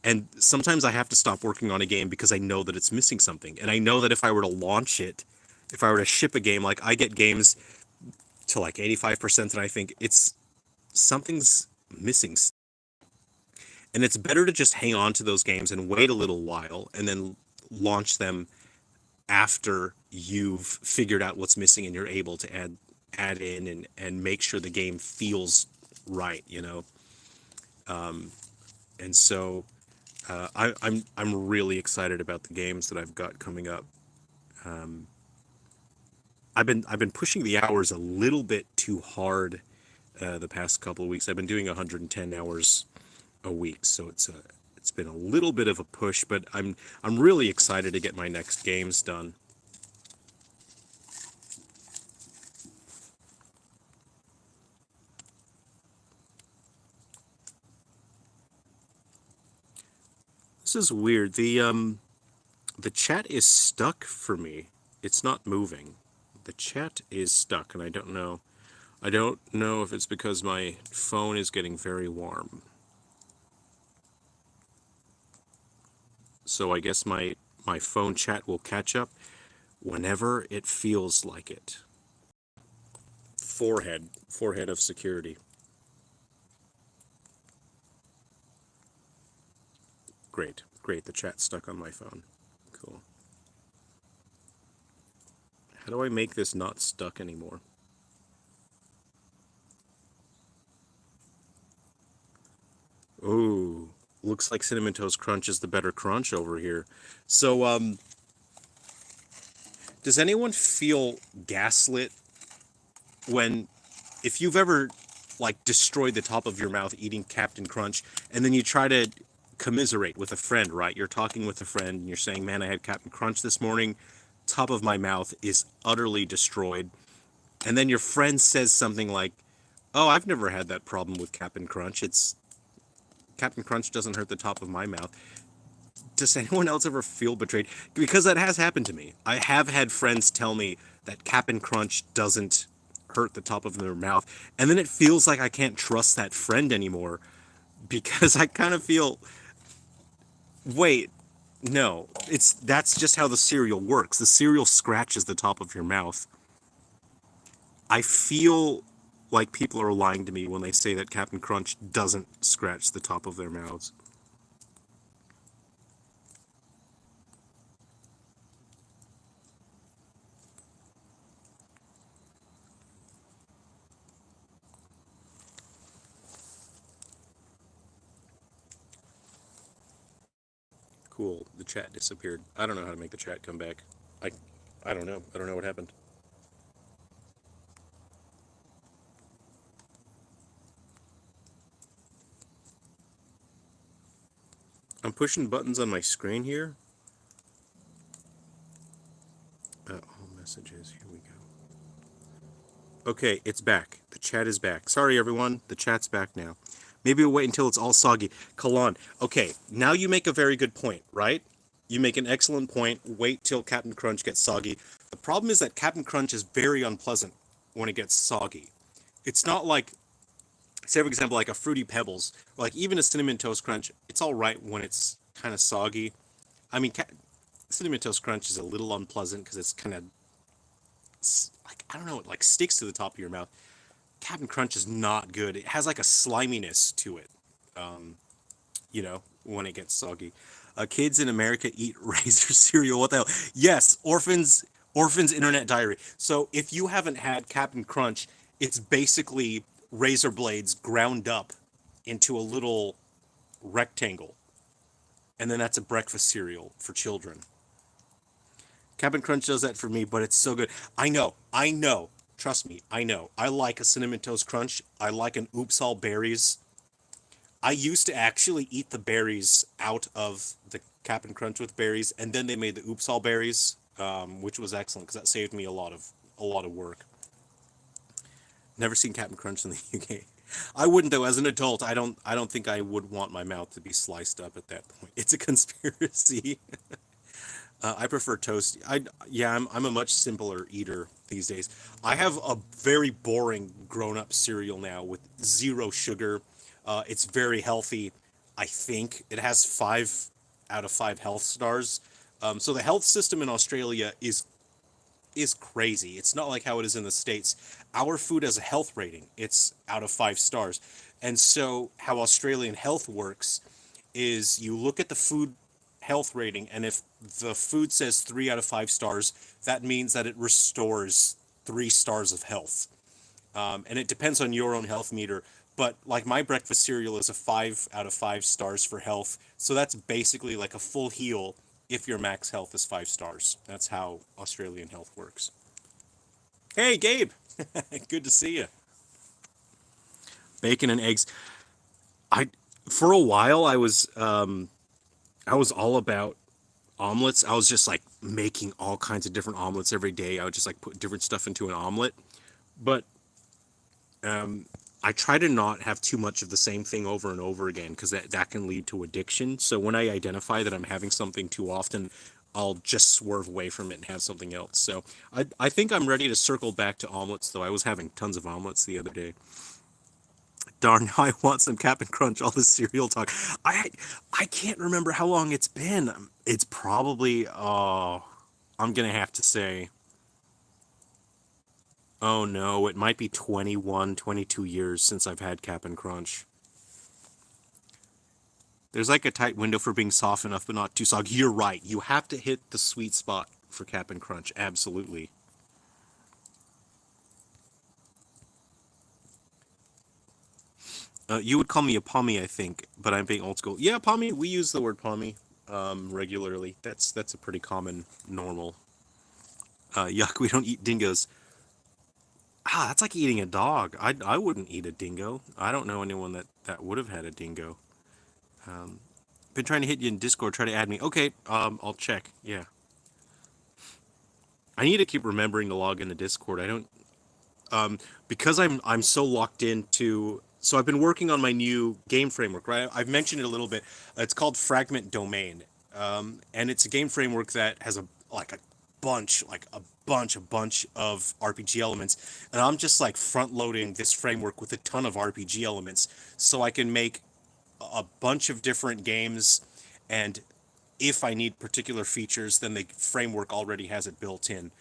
And sometimes I have to stop working on a game because I know that it's missing something. And I know that if I were to launch it, if I were to ship a game, like I get games to like 85% and I think it's something's missing. And it's better to just hang on to those games and wait a little while and then launch them after you've figured out what's missing and you're able to add in and make sure the game feels right. And so I'm really excited about the games that I've got coming up. Um, I've been pushing the hours a little bit too hard the past couple of weeks. I've been doing 110 hours a week, so it's been a little bit of a push, but I'm really excited to get my next games done. This is weird. The chat is stuck for me. It's not moving. The chat is stuck, and I don't know. I don't know if it's because my phone is getting very warm. So I guess my phone chat will catch up whenever it feels like it. Forehead of security. Great, great. The chat's stuck on my phone. Cool. How do I make this not stuck anymore? Ooh, looks like Cinnamon Toast Crunch is the better crunch over here. So, does anyone feel gaslit when, if you've ever like destroyed the top of your mouth eating Captain Crunch, and then you try to commiserate with a friend, right? You're talking with a friend and you're saying, "Man, I had Captain Crunch this morning. Top of my mouth is utterly destroyed." And then your friend says something like, "Oh, I've never had that problem with Captain Crunch. It's Captain Crunch doesn't hurt the top of my mouth." Does anyone else ever feel betrayed? Because that has happened to me. I have had friends tell me that Cap'n Crunch doesn't hurt the top of their mouth, and then it feels like I can't trust that friend anymore because I kind of feel, wait, no, it's that's just how the cereal works. The cereal scratches the top of your mouth. I feel like people are lying to me when they say that Cap'n Crunch doesn't scratch the top of their mouths. Cool. The chat disappeared. I don't know how to make the chat come back. I I don't know. I don't know what happened. I'm pushing buttons on my screen here. All messages. Here we go. Okay, it's back. The chat is back. Sorry, everyone. The chat's back now. Maybe we'll wait until it's all soggy. Kalan. Okay, now you make a very good point, right? You make an excellent point. Wait till Captain Crunch gets soggy. The problem is that Captain Crunch is very unpleasant when it gets soggy. It's not like, say, for example, like a Fruity Pebbles, or like even a Cinnamon Toast Crunch. It's all right when it's kind of soggy. I mean, Cinnamon Toast Crunch is a little unpleasant because it's kind of like, I don't know, it like sticks to the top of your mouth. Captain Crunch is not good. It has like a sliminess to it, when it gets soggy. Kids in America eat Razor cereal. What the hell? Yes, Orphans Internet Diary. So if you haven't had Captain Crunch, it's basically razor blades ground up into a little rectangle, and then that's a breakfast cereal for children. Captain Crunch does that for me, but it's so good. I know. Trust me, I know. I like a Cinnamon Toast Crunch. I like an Oops All Berries. I used to actually eat the berries out of the Captain Crunch with berries, and then they made the Oops All Berries, which was excellent because that saved me a lot of work. Never seen Captain Crunch in the UK. I wouldn't though. As an adult, I don't think I would want my mouth to be sliced up at that point. It's a conspiracy. I prefer toast. I'm a much simpler eater these days. I have a very boring grown-up cereal now with zero sugar. It's very healthy. I think it has 5 out of 5 health stars. So the health system in Australia is crazy. It's not like how it is in the States. Our food has a health rating. It's out of 5 stars. And so how Australian health works is you look at the food health rating, and if the food says 3 out of 5 stars, that means that it restores 3 stars of health. And it depends on your own health meter. But like my breakfast cereal is a 5 out of 5 stars for health. So that's basically like a full heal if your max health is 5 stars. That's how Australian health works. Hey, Gabe. Good to see you. Bacon and eggs. I For a while I was all about omelets. I was just like making all kinds of different omelets every day. I would just like put different stuff into an omelet. But I try to not have too much of the same thing over and over again because that can lead to addiction. So when I identify that I'm having something too often, I'll just swerve away from it and have something else. So I think I'm ready to circle back to omelets, though. I was having tons of omelets the other day. Darn, now I want some Captain Crunch, all this cereal talk. I can't remember how long it's been. It's probably, I'm going to have to say, oh no, it might be 21, 22 years since I've had Cap'n Crunch. There's like a tight window for being soft enough but not too soggy. You're right. You have to hit the sweet spot for Cap'n Crunch. Absolutely. You would call me a pommy, I think, but I'm being old school. Yeah, pommy. We use the word pommy regularly. That's a pretty common, normal. Yuck, we don't eat dingoes. That's like eating a dog. I wouldn't eat a dingo. I don't know anyone that would have had a dingo. Been trying to hit you in Discord. Try to add me. Okay, I'll check. Yeah. I need to keep remembering to log into Discord. I don't because I'm so locked into. So I've been working on my new game framework, right? I've mentioned it a little bit. It's called Fragment Domain, and it's a game framework that has a bunch of RPG elements, and I'm just like front loading this framework with a ton of RPG elements, so I can make a bunch of different games, and if I need particular features, then the framework already has it built in.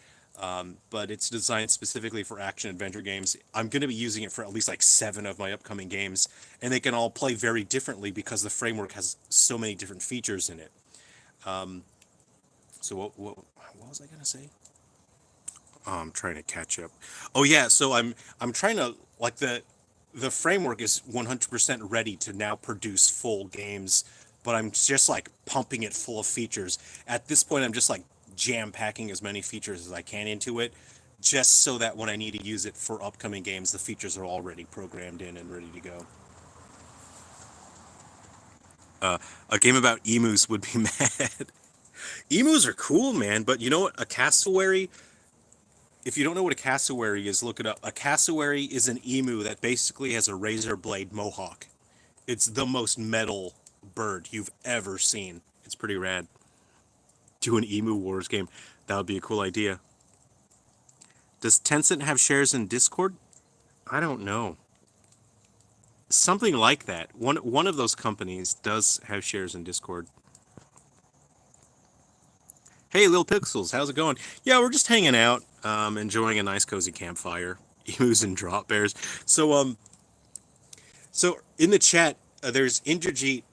But it's designed specifically for action adventure games. I'm going to be using it for at least like 7 of my upcoming games, and they can all play very differently because the framework has so many different features in it. So what was I going to say? Oh, I'm trying to catch up. Oh yeah, so I'm trying to like the framework is 100% ready to now produce full games. but I'm just like pumping it full of features. At this point, I'm just like jam packing as many features as I can into it, just so that when I need to use it for upcoming games, the features are already programmed in and ready to go. A game about emus would be mad. Emus are cool, man, but you know what? A cassowary, if you don't know what a cassowary is, look it up. A cassowary is an emu that basically has a razor blade mohawk. It's the most metal bird you've ever seen. It's pretty rad. Do an emu wars game. That would be a cool idea. Does Tencent have shares in Discord? I don't know. Something like that. One of those companies does have shares in Discord. Hey, Lil Pixels, how's it going? Yeah, we're just hanging out, enjoying a nice cozy campfire. Emus and drop bears. So so in the chat, there's Indrajit,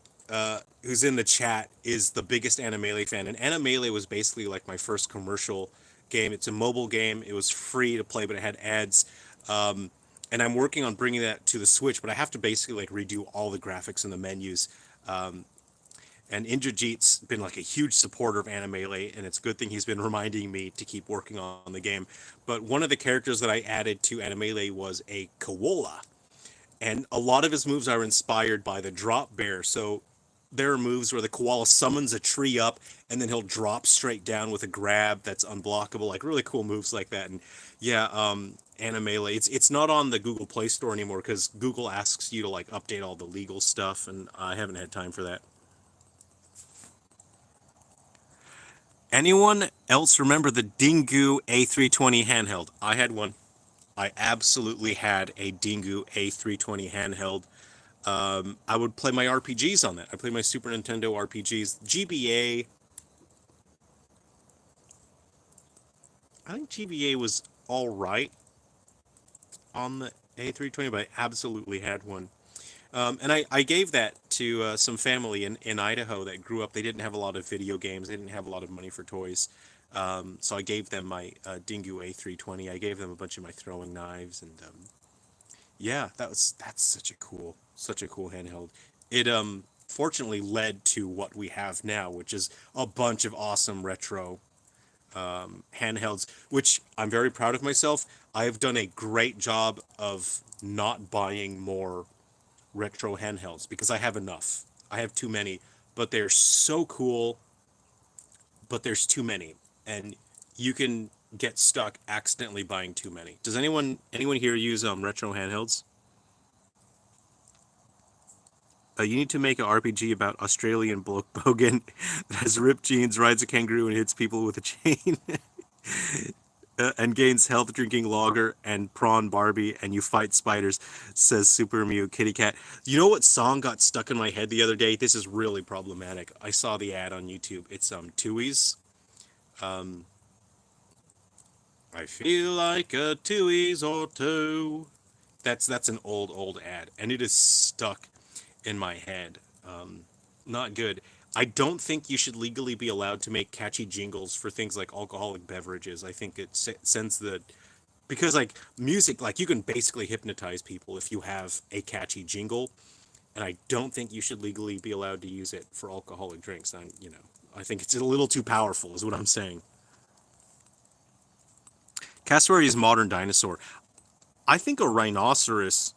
who's in the chat, is the biggest Animele fan, and Animele was basically like my first commercial game. It's a mobile game. It was free to play, but it had ads. And I'm working on bringing that to the Switch, but I have to basically like redo all the graphics and the menus. And Indrajit's been like a huge supporter of Animele, and it's a good thing he's been reminding me to keep working on the game. But one of the characters that I added to Animele was a koala, and a lot of his moves are inspired by the drop bear. So there are moves where the koala summons a tree up and then he'll drop straight down with a grab that's unblockable, like really cool moves like that. And yeah, Animele, it's not on the Google Play Store anymore because Google asks you to like update all the legal stuff, and I haven't had time for that. Anyone else remember the Dingu A320 handheld? I had one. I absolutely had a Dingu A320 handheld. I would play my RPGs on that. I played my Super Nintendo RPGs. GBA, I think GBA was all right on the A320, but I absolutely had one. And I gave that to some family in Idaho that grew up. They didn't have a lot of video games. They didn't have a lot of money for toys. So I gave them my Dingu A320. I gave them a bunch of my throwing knives, and yeah, that's such a cool handheld. It fortunately led to what we have now, which is a bunch of awesome retro handhelds, which I'm very proud of myself. I have done a great job of not buying more retro handhelds because I have enough. I have too many, but they're so cool, but there's too many. And you can get stuck accidentally buying too many. Does anyone here use retro handhelds? You need to make an RPG about Australian bloke bogan that has ripped jeans, rides a kangaroo, and hits people with a chain, and gains health drinking lager and prawn Barbie, and you fight spiders. Says Super Mew Kitty Cat. You know what song got stuck in my head the other day? This is really problematic. I saw the ad on YouTube. It's Tui's. I feel like a Tui's or two. That's an old ad, and it is stuck in my head. Not good. I don't think you should legally be allowed to make catchy jingles for things like alcoholic beverages. I think it sends the because like music, like you can basically hypnotize people if you have a catchy jingle, and I don't think you should legally be allowed to use it for alcoholic drinks. I think it's a little too powerful, is what I'm saying. Cassowary is modern dinosaur. I think a rhinoceros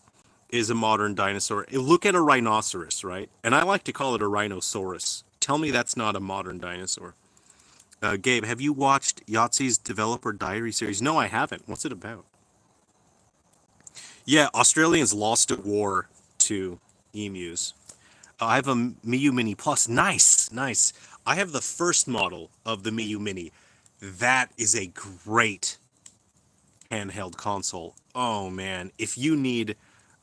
is a modern dinosaur. Look at a rhinoceros, right? And I like to call it a rhinoceros. Tell me that's not a modern dinosaur. Gabe, have you watched Yahtzee's Developer Diary series? No, I haven't. What's it about? Yeah, Australians lost a war to emus. I have a Miyu Mini Plus. Nice, nice. I have the first model of the Miyu Mini. That is a great handheld console. Oh man, if you need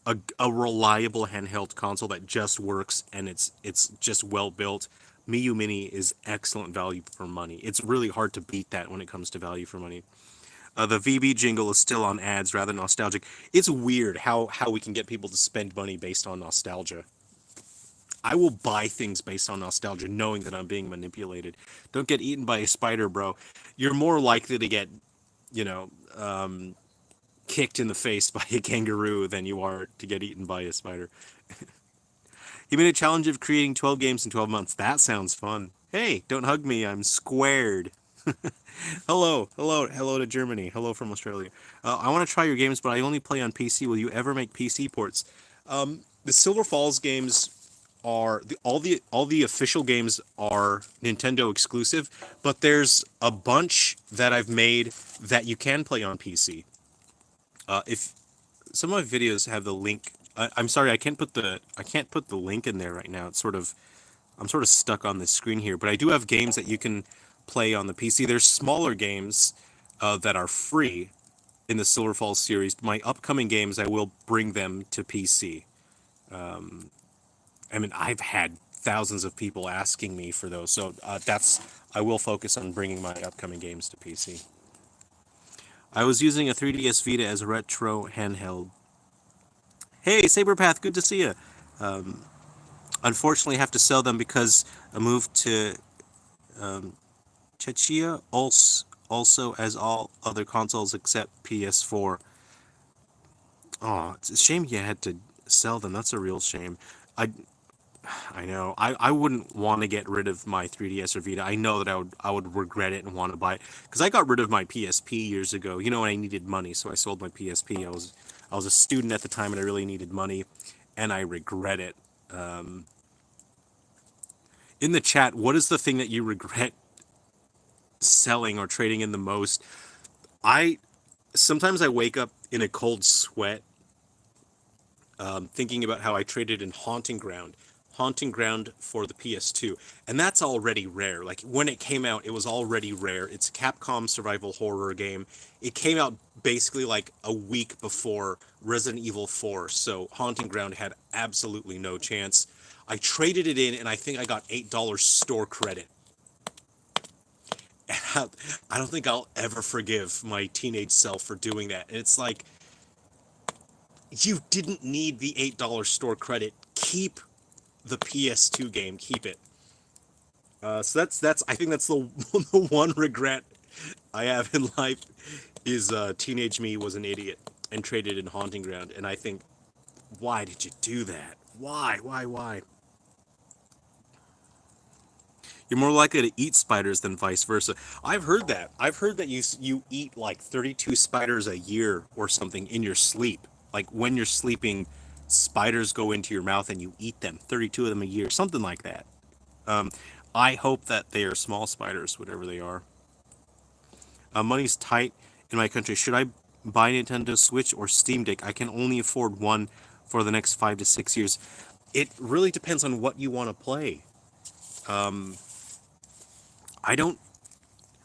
a reliable handheld console that just works and it's just well built, Miyu Mini is excellent value for money. It's really hard to beat that when it comes to value for money. The VB jingle is still on ads, rather nostalgic. It's weird how we can get people to spend money based on nostalgia. I will buy things based on nostalgia, knowing that I'm being manipulated. Don't get eaten by a spider, bro. You're more likely to get, you know, kicked in the face by a kangaroo than you are to get eaten by a spider. He made a challenge of creating 12 games in 12 months. That sounds fun. Hey, don't hug me. I'm squared. Hello to Germany. Hello from Australia. I want to try your games, but I only play on PC. Will you ever make PC ports? The Silver Falls games are all the official games are Nintendo exclusive, but there's a bunch that I've made that you can play on PC. If some of my videos have the link, I'm sorry, I can't put the link in there right now. I'm sort of stuck on this screen here, but I do have games that you can play on the PC. There's smaller games that are free in the Silver Falls series. My upcoming games, I will bring them to PC. I mean, I've had thousands of people asking me for those, so I will focus on bringing my upcoming games to PC. I was using a 3DS Vita as a retro handheld. Hey, Saberpath, good to see you. Unfortunately, have to sell them because I moved to Czechia, also as all other consoles except PS4. Oh, it's a shame you had to sell them. That's a real shame. I I know. I wouldn't want to get rid of my 3DS or Vita. I know that I would regret it and want to buy it because I got rid of my PSP years ago. You know, when I needed money, so I sold my PSP. I was a student at the time and I really needed money, and I regret it. In the chat, what is the thing that you regret selling or trading in the most? I sometimes I wake up in a cold sweat, thinking about how I traded in Haunting Ground for the PS2, and that's already rare. Like when it came out, it was already rare. It's a Capcom survival horror game. It came out basically like a week before Resident Evil 4, so Haunting Ground had absolutely no chance. I traded it in, and I think I got $8 store credit. And I don't think I'll ever forgive my teenage self for doing that. And it's like, you didn't need the $8 store credit. Keep the PS2 game. Keep it. So that's I think that's the the one regret I have in life is teenage me was an idiot and traded in Haunting Ground. And I think, why did you do that? Why? You're more likely to eat spiders than vice versa. I've heard that. I've heard that you eat like 32 spiders a year or something in your sleep. Like when you're sleeping, spiders go into your mouth and you eat them. 32 of them a year, something like that. I hope that they are small spiders, whatever they are. Money's tight in my country. Should I buy Nintendo Switch or Steam Deck? I can only afford one for the next 5 to 6 years. It really depends on what you want to play. I don't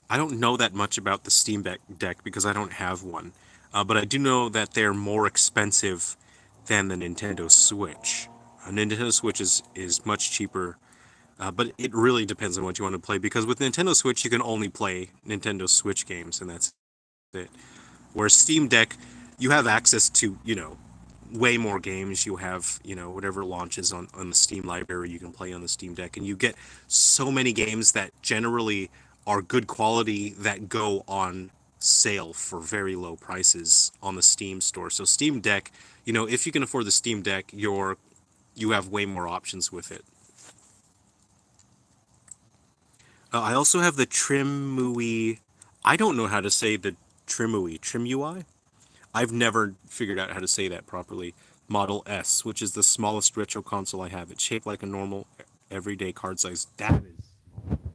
I don't know that much about the Steam Deck because I don't have one, but I do know that they're more expensive than the Nintendo Switch. A Nintendo Switch is much cheaper, but it really depends on what you want to play because with Nintendo Switch you can only play Nintendo Switch games and that's it. Whereas Steam Deck, you have access to, way more games. You have, whatever launches on the Steam library you can play on the Steam Deck. And you get so many games that generally are good quality that go on sale for very low prices on the Steam store. So Steam Deck, if you can afford the Steam Deck, you have way more options with it. I also have the Trimui. I don't know how to say the Trimui. I've never figured out how to say that properly. Model S, which is the smallest retro console I have. It's shaped like a normal, everyday card size. That is small. Wow.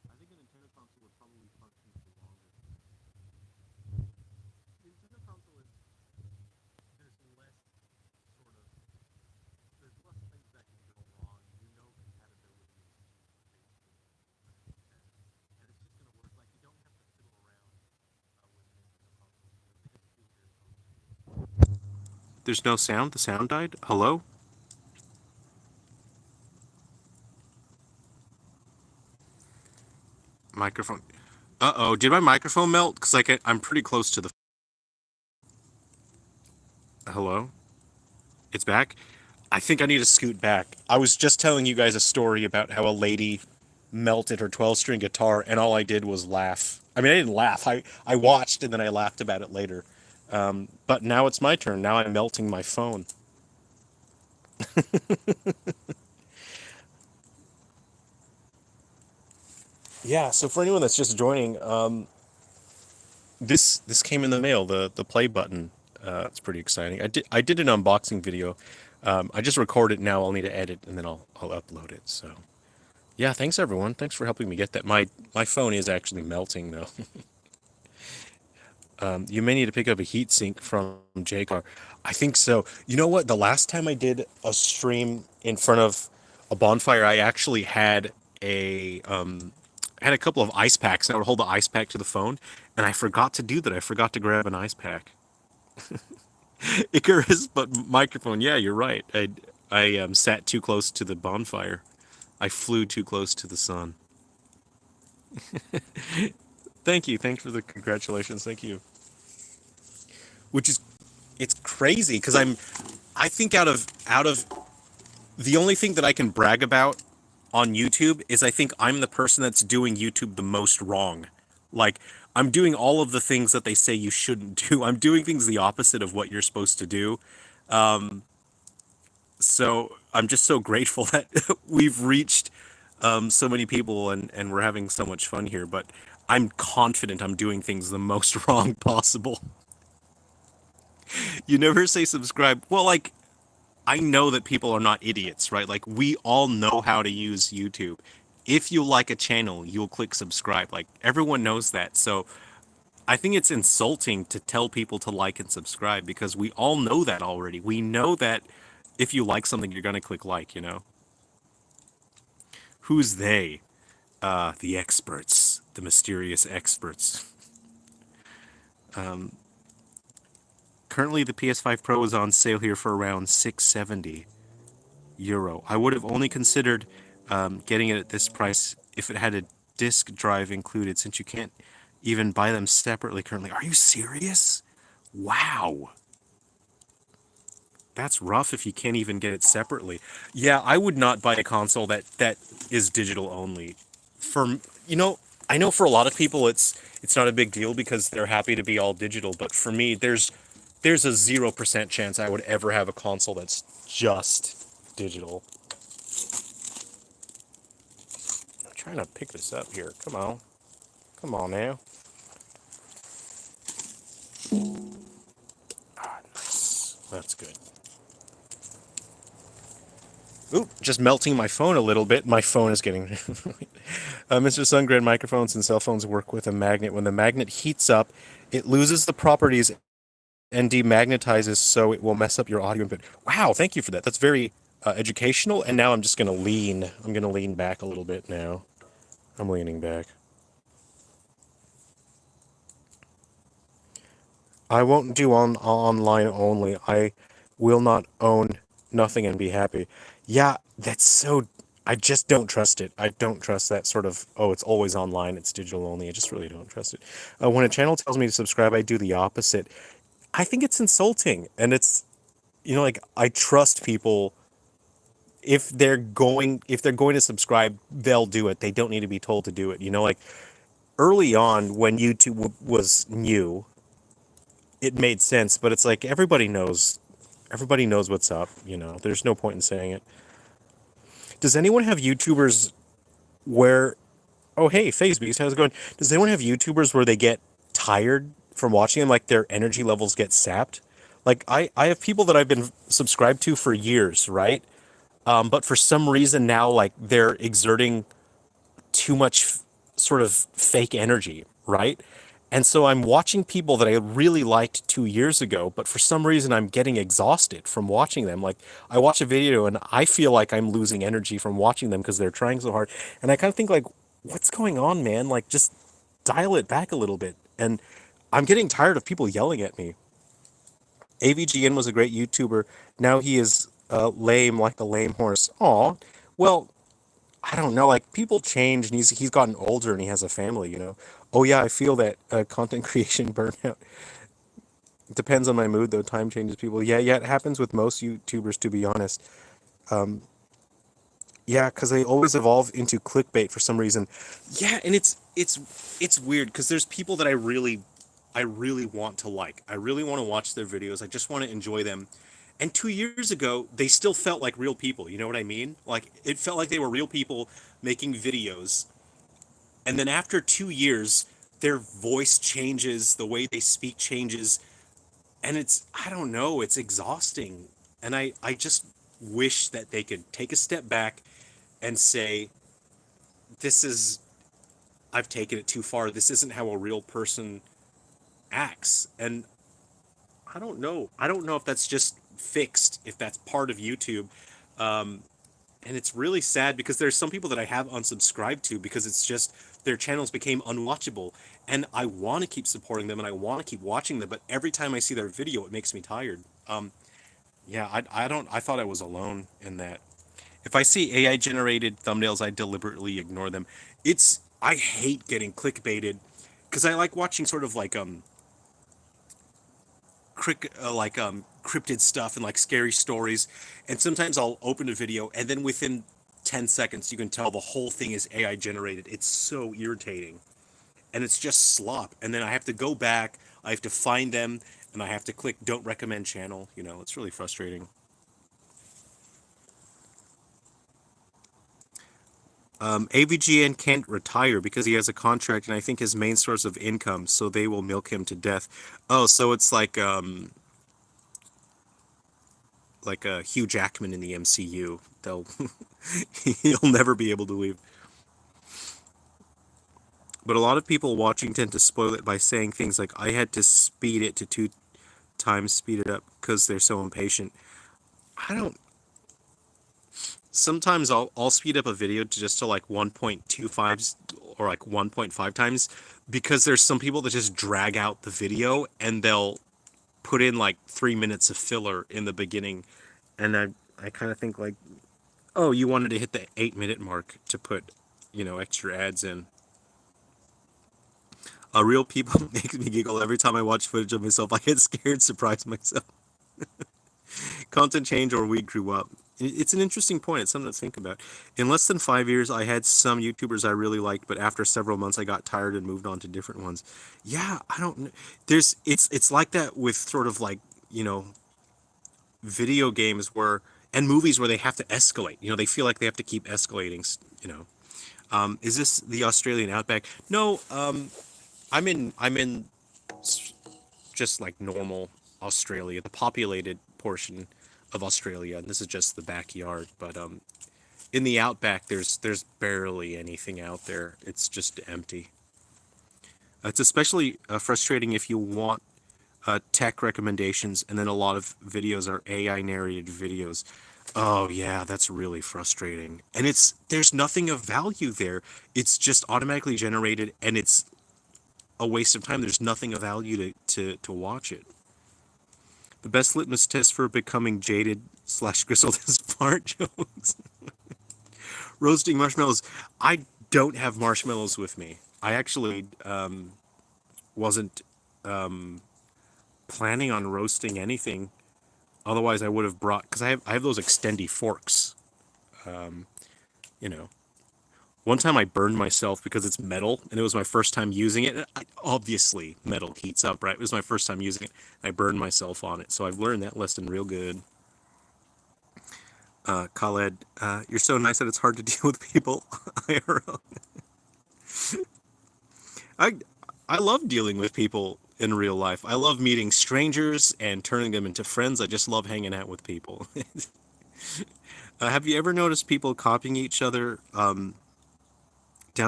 I think a Nintendo console would probably function for longer. Nintendo console is there's less sort of there's less things that can go wrong. Compatibility is basically 100%, and it's just gonna work. Like you don't have to fiddle around with a Nintendo console. They just do what they're supposed to do. There's no sound. The sound died. Hello. Microphone. Uh-oh, did my microphone melt? Because I'm pretty close to the... Hello? It's back? I think I need to scoot back. I was just telling you guys a story about how a lady melted her 12-string guitar, and all I did was laugh. I mean, I didn't laugh. I watched, and then I laughed about it later. But now it's my turn. Now I'm melting my phone. Yeah, so for anyone that's just joining, this came in the mail, the play button. It's pretty exciting. I did an unboxing video. I just recorded it now. I'll need to edit, and then I'll upload it. So yeah, thanks everyone. Thanks for helping me get that. My phone is actually melting though. You may need to pick up a heat sink from JCar. I think so. You know what? The last time I did a stream in front of a bonfire, I actually had a couple of ice packs, and I would hold the ice pack to the phone, and I forgot to do that. I forgot to grab an ice pack. Icarus, but microphone. Yeah, you're right. I sat too close to the bonfire. I flew too close to the sun. Thank you. Thanks for the congratulations. Thank you. Which is, it's crazy because I think out of the only thing that I can brag about on YouTube is I think I'm the person that's doing YouTube the most wrong. Like, I'm doing all of the things that they say you shouldn't do. I'm doing things the opposite of what you're supposed to do. So I'm just so grateful that we've reached so many people, and we're having so much fun here. But I'm confident I'm doing things the most wrong possible. You never say subscribe. Well, like, I know that people are not idiots, right? Like, we all know how to use YouTube. If you like a channel, you'll click subscribe. Like, everyone knows that. So I think it's insulting to tell people to like and subscribe because we all know that already. We know that if you like something, you're going to click like, you know? Who's they? The experts, the mysterious experts. Currently, the PS5 Pro is on sale here for around €670. I would have only considered getting it at this price if it had a disk drive included, since you can't even buy them separately currently. Are you serious? Wow. That's rough if you can't even get it separately. Yeah, I would not buy a console that is digital only. For, you know, I know for a lot of people it's not a big deal because they're happy to be all digital, but for me there's a 0% chance I would ever have a console that's just digital. I'm trying to pick this up here. Come on. Come on now. Ah, nice. That's good. Oop, just melting my phone a little bit. My phone is getting... Mr. Sungren, microphones and cell phones work with a magnet. When the magnet heats up, it loses the properties and demagnetizes, so it will mess up your audio input. Wow, thank you for that. That's very educational. And now I'm just going to lean. I'm going to lean back a little bit now. I'm leaning back. I won't do online only. I will not own nothing and be happy. Yeah, that's so... I just don't trust it. I don't trust that sort of, oh, it's always online, it's digital only. I just really don't trust it. When a channel tells me to subscribe, I do the opposite. I think it's insulting. And it's, you know, like, I trust people. If they're going to subscribe, they'll do it. They don't need to be told to do it. You know, like, early on when YouTube was new, it made sense, but it's like everybody knows what's up, you know. There's no point in saying it. Does anyone have YouTubers where, oh hey, FazeBeast, how's it going? Does anyone have YouTubers where they get tired from watching them, like their energy levels get sapped? Like, I have people that I've been subscribed to for years, right? But for some reason now, like, they're exerting too much sort of fake energy, right? And so I'm watching people that I really liked 2 years ago, but for some reason I'm getting exhausted from watching them. Like, I watch a video and I feel like I'm losing energy from watching them because they're trying so hard. And I kind of think, like, what's going on, man? Like, just dial it back a little bit. And I'm getting tired of people yelling at me. AVGN was a great YouTuber. Now he is lame like a lame horse. Aw. Well, I don't know, like, people change, and he's gotten older and he has a family, you know. Oh yeah, I feel that content creation burnout. Depends on my mood, though. Time changes people. Yeah, it happens with most YouTubers, to be honest. Yeah, because they always evolve into clickbait for some reason. Yeah, and it's weird because there's people that I really want to like. I really want to watch their videos. I just want to enjoy them. And 2 years ago, they still felt like real people. You know what I mean? Like it felt like they were real people making videos. And then after 2 years, their voice changes, the way they speak changes, and it's I don't know, it's exhausting. And I just wish that they could take a step back and say, this is I've taken it too far. This isn't how a real person acts. And I don't know. I don't know if that's just fixed, if that's part of YouTube. And it's really sad because there's some people that I have unsubscribed to because it's just their channels became unwatchable. And I want to keep supporting them and I want to keep watching them, but every time I see their video, it makes me tired. Yeah, I don't. I thought I was alone in that. If I see AI generated thumbnails, I deliberately ignore them. I hate getting clickbaited because I like watching sort of like cryptid stuff and like scary stories. And sometimes I'll open a video and then within 10 seconds you can tell the whole thing is AI generated. It's so irritating. And it's just slop. And then I have to go back, I have to find them, and I have to click don't recommend channel. It's really frustrating. AVGN can't retire because he has a contract and I think his main source of income, so they will milk him to death. Oh, so it's like a Hugh Jackman in the MCU. He'll never be able to leave. But a lot of people watching tend to spoil it by saying things like, I had to speed it to 2 times speed it up because they're so impatient. I don't. Sometimes I'll speed up a video to just to like 1.25 or like 1.5 times because there's some people that just drag out the video and they'll put in like 3 minutes of filler in the beginning. And I kind of think like, oh, you wanted to hit the 8 minute mark to put, extra ads in. Real people make me giggle every time I watch footage of myself. I get scared, surprise myself. Content change or we grew up. It's an interesting point. It's something to think about. In less than 5 years, I had some YouTubers I really liked, but after several months, I got tired and moved on to different ones. Yeah, I don't know. It's like that with sort of like, video games and movies where they have to escalate. They feel like they have to keep escalating. Is this the Australian outback? No, I'm in just like normal Australia, the populated portion of Australia, and this is just the backyard. But in the outback, there's barely anything out there. It's just empty. It's especially frustrating if you want tech recommendations, and then a lot of videos are AI narrated videos. Oh yeah, that's really frustrating. And there's nothing of value there. It's just automatically generated, and it's a waste of time. There's nothing of value to watch it. The best litmus test for becoming jaded/grizzled is fart jokes. Roasting marshmallows. I don't have marshmallows with me. I actually wasn't planning on roasting anything. Otherwise, I would have brought, because I have those extendy forks. You know, One time I burned myself because it's metal, and it was my first time using it. Obviously, metal heats up, right? It was my first time using it. I burned myself on it, so I've learned that lesson real good. Khaled, you're so nice that it's hard to deal with people. IRL. I I love dealing with people in real life. I love meeting strangers and turning them into friends. I just love hanging out with people. Have you ever noticed people copying each other down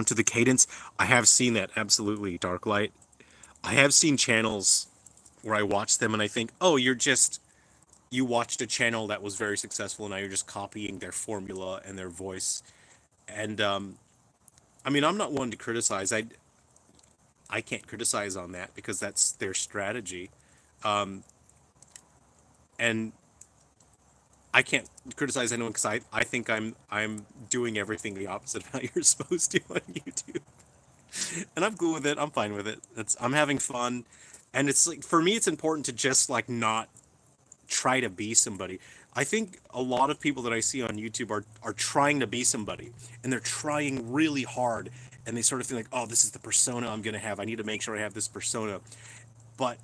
to the cadence? I have seen that, absolutely, Darklight. I have seen channels where I watch them and I think, oh, you watched a channel that was very successful and now you're just copying their formula and their voice. And I mean, I'm not one to criticize. I can't criticize on that because that's their strategy. And I can't criticize anyone because I think I'm doing everything the opposite of how you're supposed to on YouTube. And I'm cool with it. I'm fine with it. I'm having fun. And it's like, for me, it's important to just like not try to be somebody. I think a lot of people that I see on YouTube are trying to be somebody, and they're trying really hard, and they sort of feel like, oh, this is the persona I'm going to have. I need to make sure I have this persona. But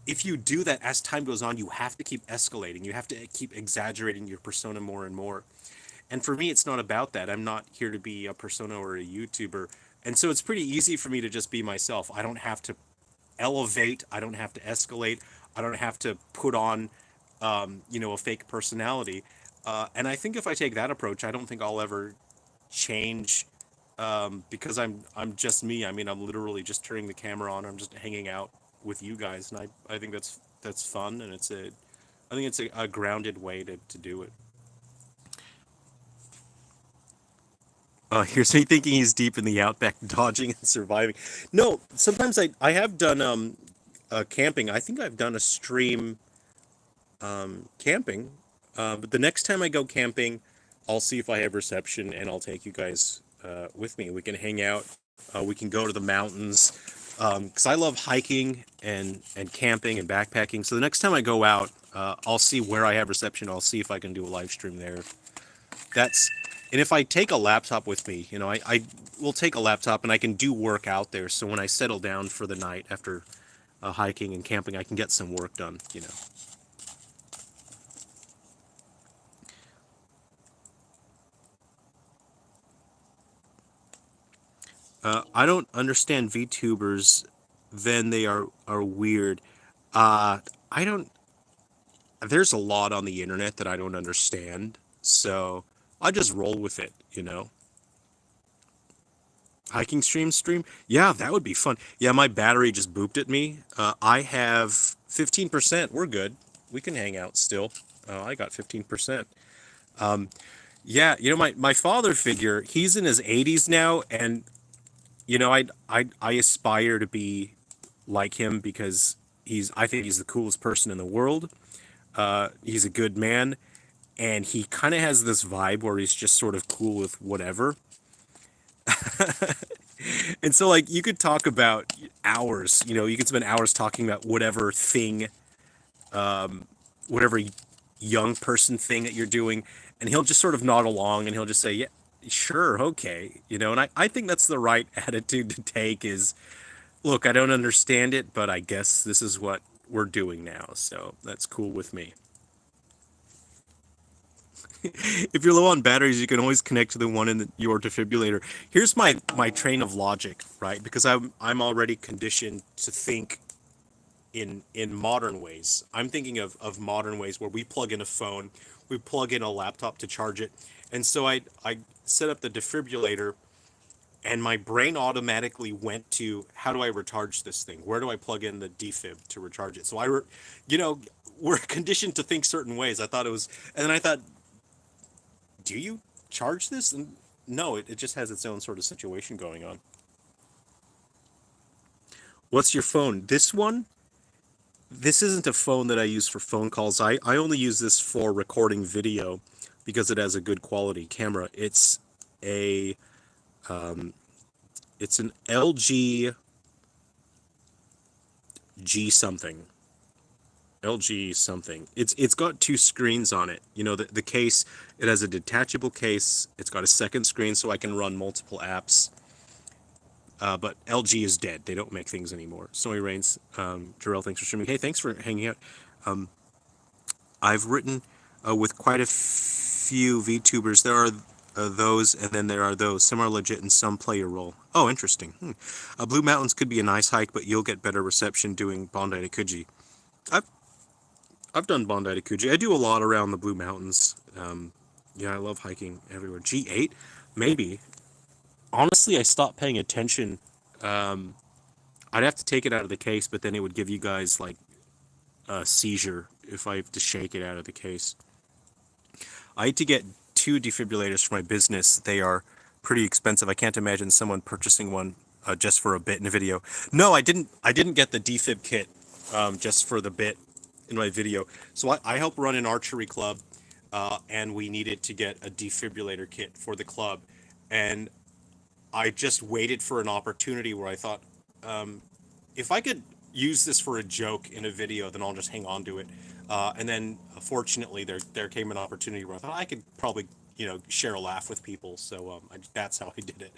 if you do that as time goes on, you have to keep escalating. You have to keep exaggerating your persona more and more. And for me, it's not about that. I'm not here to be a persona or a YouTuber. And so it's pretty easy for me to just be myself. I don't have to elevate. I don't have to escalate. I don't have to put on, a fake personality. And I think if I take that approach, I don't think I'll ever change, because I'm just me. I mean, I'm literally just turning the camera on. I'm just hanging out with you guys, and I think that's fun, and I think it's a grounded way to do it. Here's me thinking he's deep in the outback, dodging and surviving. No, sometimes I have done camping. I think I've done a stream camping. But the next time I go camping, I'll see if I have reception, and I'll take you guys with me. We can hang out. We can go to the mountains, because I love hiking and camping and backpacking. So the next time I go out, I'll see where I have reception. I'll see if I can do a live stream there. That's and if I take a laptop with me, I will take a laptop, and I can do work out there. So when I settle down for the night after hiking and camping, I can get some work done. I don't understand VTubers. Then they are weird. I don't. There's a lot on the internet that I don't understand, so I just roll with it. Hiking stream. Yeah, that would be fun. Yeah, my battery just booped at me. I have 15%. We're good. We can hang out still. I got 15%. Yeah, my father figure. He's in his 80s now, and I aspire to be like him because I think he's the coolest person in the world. He's a good man, and he kind of has this vibe where he's just sort of cool with whatever. And so, like, you could talk about hours. You could spend hours talking about whatever thing, whatever young person thing that you're doing, and he'll just sort of nod along, and he'll just say, "Yeah, sure, okay." And I think that's the right attitude to take. Is, look, I don't understand it, but I guess this is what we're doing now, so that's cool with me. If you're low on batteries, you can always connect to the one in your defibrillator. Here's my train of logic, right? Because I'm already conditioned to think in modern ways. I'm thinking of modern ways where we plug in a phone, we plug in a laptop to charge it, and so I set up the defibrillator, and my brain automatically went to, how do I recharge this thing? Where do I plug in the defib to recharge it? So you know, we're conditioned to think certain ways. I thought it was, and then I thought, do you charge this? And no, it just has its own sort of situation going on. What's your phone? This one? This isn't a phone that I use for phone calls. I only use this for recording video because it has a good quality camera. A it's an LG G something. LG something. It's got two screens on it. The case, it has a detachable case. It's got a second screen so I can run multiple apps. But LG is dead. They don't make things anymore. Snowy Rains, Jarrell, thanks for streaming. Hey, thanks for hanging out. I've written with quite a few VTubers. There are those, and then there are those. Some are legit and some play a role. Oh, interesting. Blue Mountains could be a nice hike, but you'll get better reception doing Bondi to Coogee. I've I've done Bondi to Coogee. I do a lot around the Blue Mountains. Yeah, I love hiking everywhere. G8, maybe. Honestly, I stopped paying attention. I'd have to take it out of the case, but then it would give you guys like a seizure if I have to shake it out of the case. I had to get 2 defibrillators for my business. They are pretty expensive. I can't imagine someone purchasing one just for a bit in a video. No, I didn't. I didn't get the defib kit just for the bit in my video. So I help run an archery club, and we needed to get a defibrillator kit for the club, and I just waited for an opportunity where I thought, if I could, use this for a joke in a video, then I'll just hang on to it. And then fortunately, there came an opportunity where I thought I could probably share a laugh with people. So that's how I did it.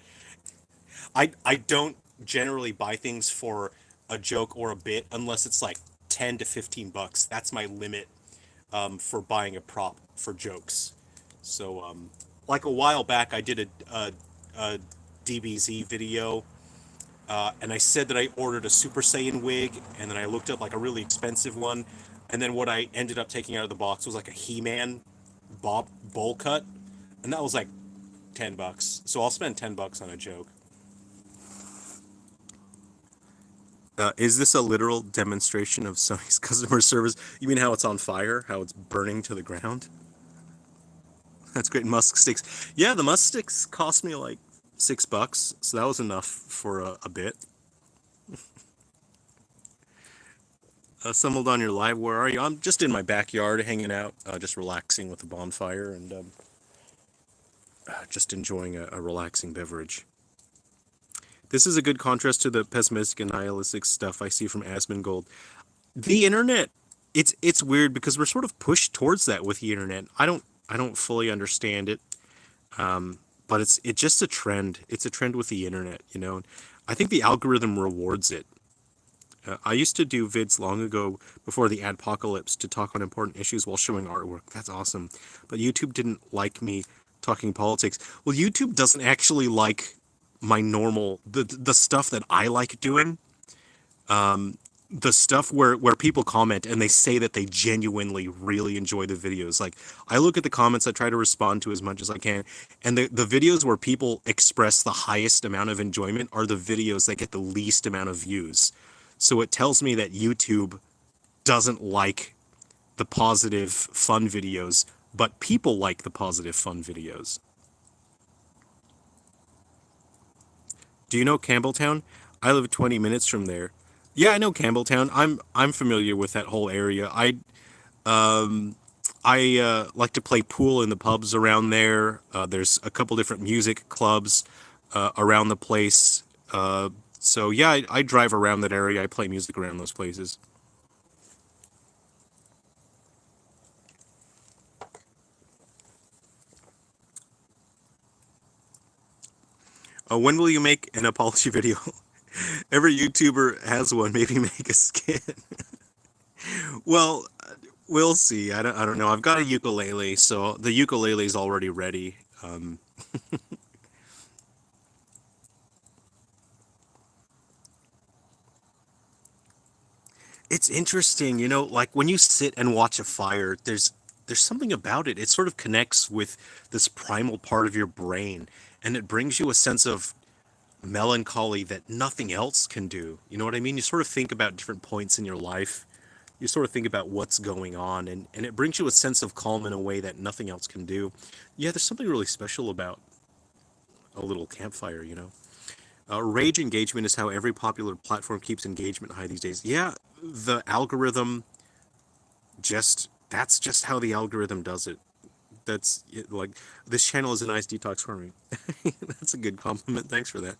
I don't generally buy things for a joke or a bit unless it's like 10 to 15 bucks. That's my limit for buying a prop for jokes. So like a while back, I did a DBZ video, and I said that I ordered a Super Saiyan wig, and then I looked up like a really expensive one, and then what I ended up taking out of the box was like a He-Man bob bowl cut, and that was like 10 bucks. So I'll spend 10 bucks on a joke. Is this a literal demonstration of Sony's customer service? You mean how it's on fire? How it's burning to the ground? That's great. Musk sticks. Yeah, the musk sticks cost me like $6, so that was enough for a bit. Stumbled on your live. Where are you? I'm just in my backyard hanging out, just relaxing with a bonfire and just enjoying a relaxing beverage. This is a good contrast to the pessimistic and nihilistic stuff I see from Asmongold. The internet, it's weird because we're sort of pushed towards that with the internet. I don't fully understand it, but it's just a trend. It's a trend with the internet, you know. I think the algorithm rewards it. I used to do vids long ago before the adpocalypse to talk on important issues while showing artwork. That's awesome. But YouTube didn't like me talking politics. Well, YouTube doesn't actually like my normal the stuff that I like doing. The stuff where people comment and they say that they genuinely really enjoy the videos. Like I look at the comments, I try to respond to as much as I can, and the videos where people express the highest amount of enjoyment are the videos that get the least amount of views. So it tells me that YouTube doesn't like the positive fun videos, but people like the positive fun videos. Do you know Campbelltown? I live 20 minutes from there. Yeah, I know Campbelltown. I'm familiar with that whole area. I like to play pool in the pubs around there. There's a couple different music clubs around the place. So yeah, I drive around that area. I play music around those places. When will you make an apology video? Every YouTuber has one. Maybe make a skit. Well, we'll see. I don't know. I've got a ukulele, so the ukulele is already ready. It's interesting, you know, like when you sit and watch a fire, there's something about it. It sort of connects with this primal part of your brain, and it brings you a sense of melancholy that nothing else can do. You know what I mean? You sort of think about different points in your life. You sort of think about what's going on, and it brings you a sense of calm in a way that nothing else can do. Yeah, there's something really special about a little campfire, you know? Rage engagement is how every popular platform keeps engagement high these days. Yeah, the algorithm that's just how the algorithm does it. That's it, like this channel is a nice detox for me. That's a good compliment. Thanks for that.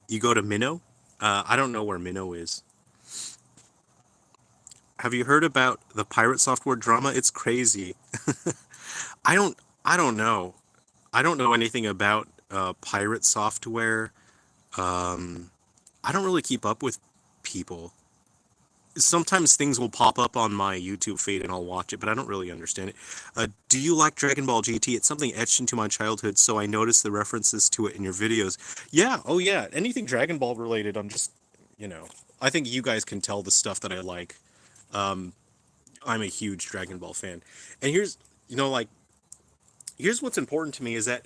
You go to Minnow? I don't know where Minnow is. Have you heard about the pirate software drama? It's crazy. I don't I don't know. I don't know anything about pirate software. I don't really keep up with people. Sometimes things will pop up on my YouTube feed and I'll watch it, but I don't really understand it. Do you like Dragon Ball GT? It's something etched into my childhood, so I noticed the references to it in your videos. Yeah, oh yeah, anything Dragon Ball related, I'm just, you know, I think you guys can tell the stuff that I like. I'm a huge Dragon Ball fan. And here's, you know, like, here's what's important to me is that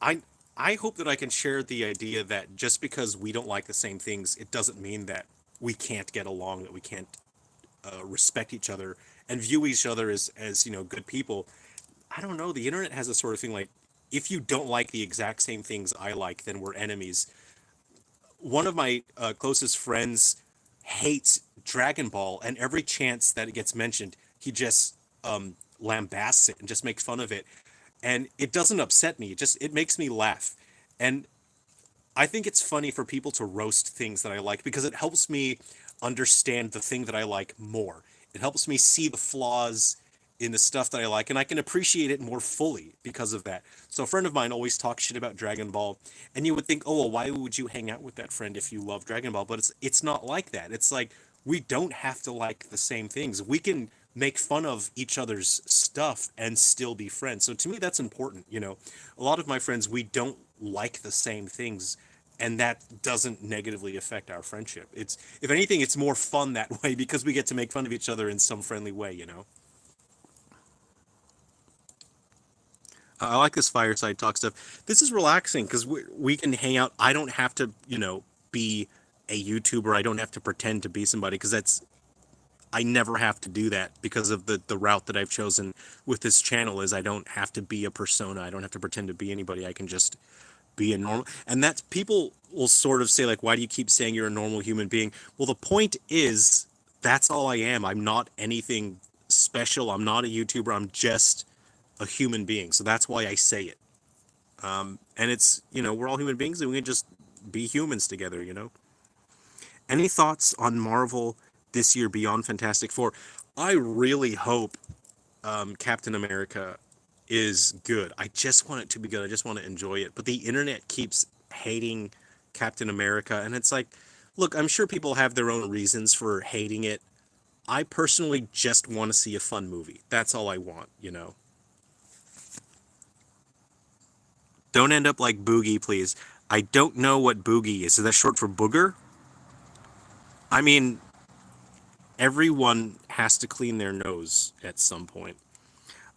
I I hope that I can share the idea that just because we don't like the same things, it doesn't mean that we can't get along, that we can't respect each other and view each other as you know good people. I don't know. The internet has a sort of thing like if you don't like the exact same things I like, then we're enemies. One of my closest friends hates Dragon Ball, and every chance that it gets mentioned, he just lambasts it and just makes fun of it. And it doesn't upset me; it makes me laugh. And I think it's funny for people to roast things that I like because it helps me understand the thing that I like more. It helps me see the flaws in the stuff that I like, and I can appreciate it more fully because of that. So a friend of mine always talks shit about Dragon Ball, and you would think, oh well, why would you hang out with that friend if you love Dragon Ball? But it's not like that. It's like we don't have to like the same things. We can make fun of each other's stuff and still be friends. So to me, that's important. You know, a lot of my friends, we don't like the same things, and that doesn't negatively affect our friendship. It's, if anything, it's more fun that way because we get to make fun of each other in some friendly way. You know. I like this fireside talk stuff. This is relaxing because we can hang out. I don't have to, you know, be a YouTuber. I don't have to pretend to be somebody because that's, I never have to do that because of the route that I've chosen with this channel is I don't have to be a persona. I don't have to pretend to be anybody. I can just be a normal. And that's, people will sort of say like, why do you keep saying you're a normal human being? Well, the point is that's all I am. I'm not anything special. I'm not a YouTuber. I'm just a human being. So that's why I say it. And it's, you know, we're all human beings and we can just be humans together, you know? Any thoughts on Marvel this year beyond Fantastic Four? I really hope Captain America is good. I just want it to be good. I just want to enjoy it. But the internet keeps hating Captain America. And it's like, look, I'm sure people have their own reasons for hating it. I personally just want to see a fun movie. That's all I want, you know? Don't end up like Boogie, please. I don't know what Boogie is. Is that short for booger? I mean, everyone has to clean their nose at some point.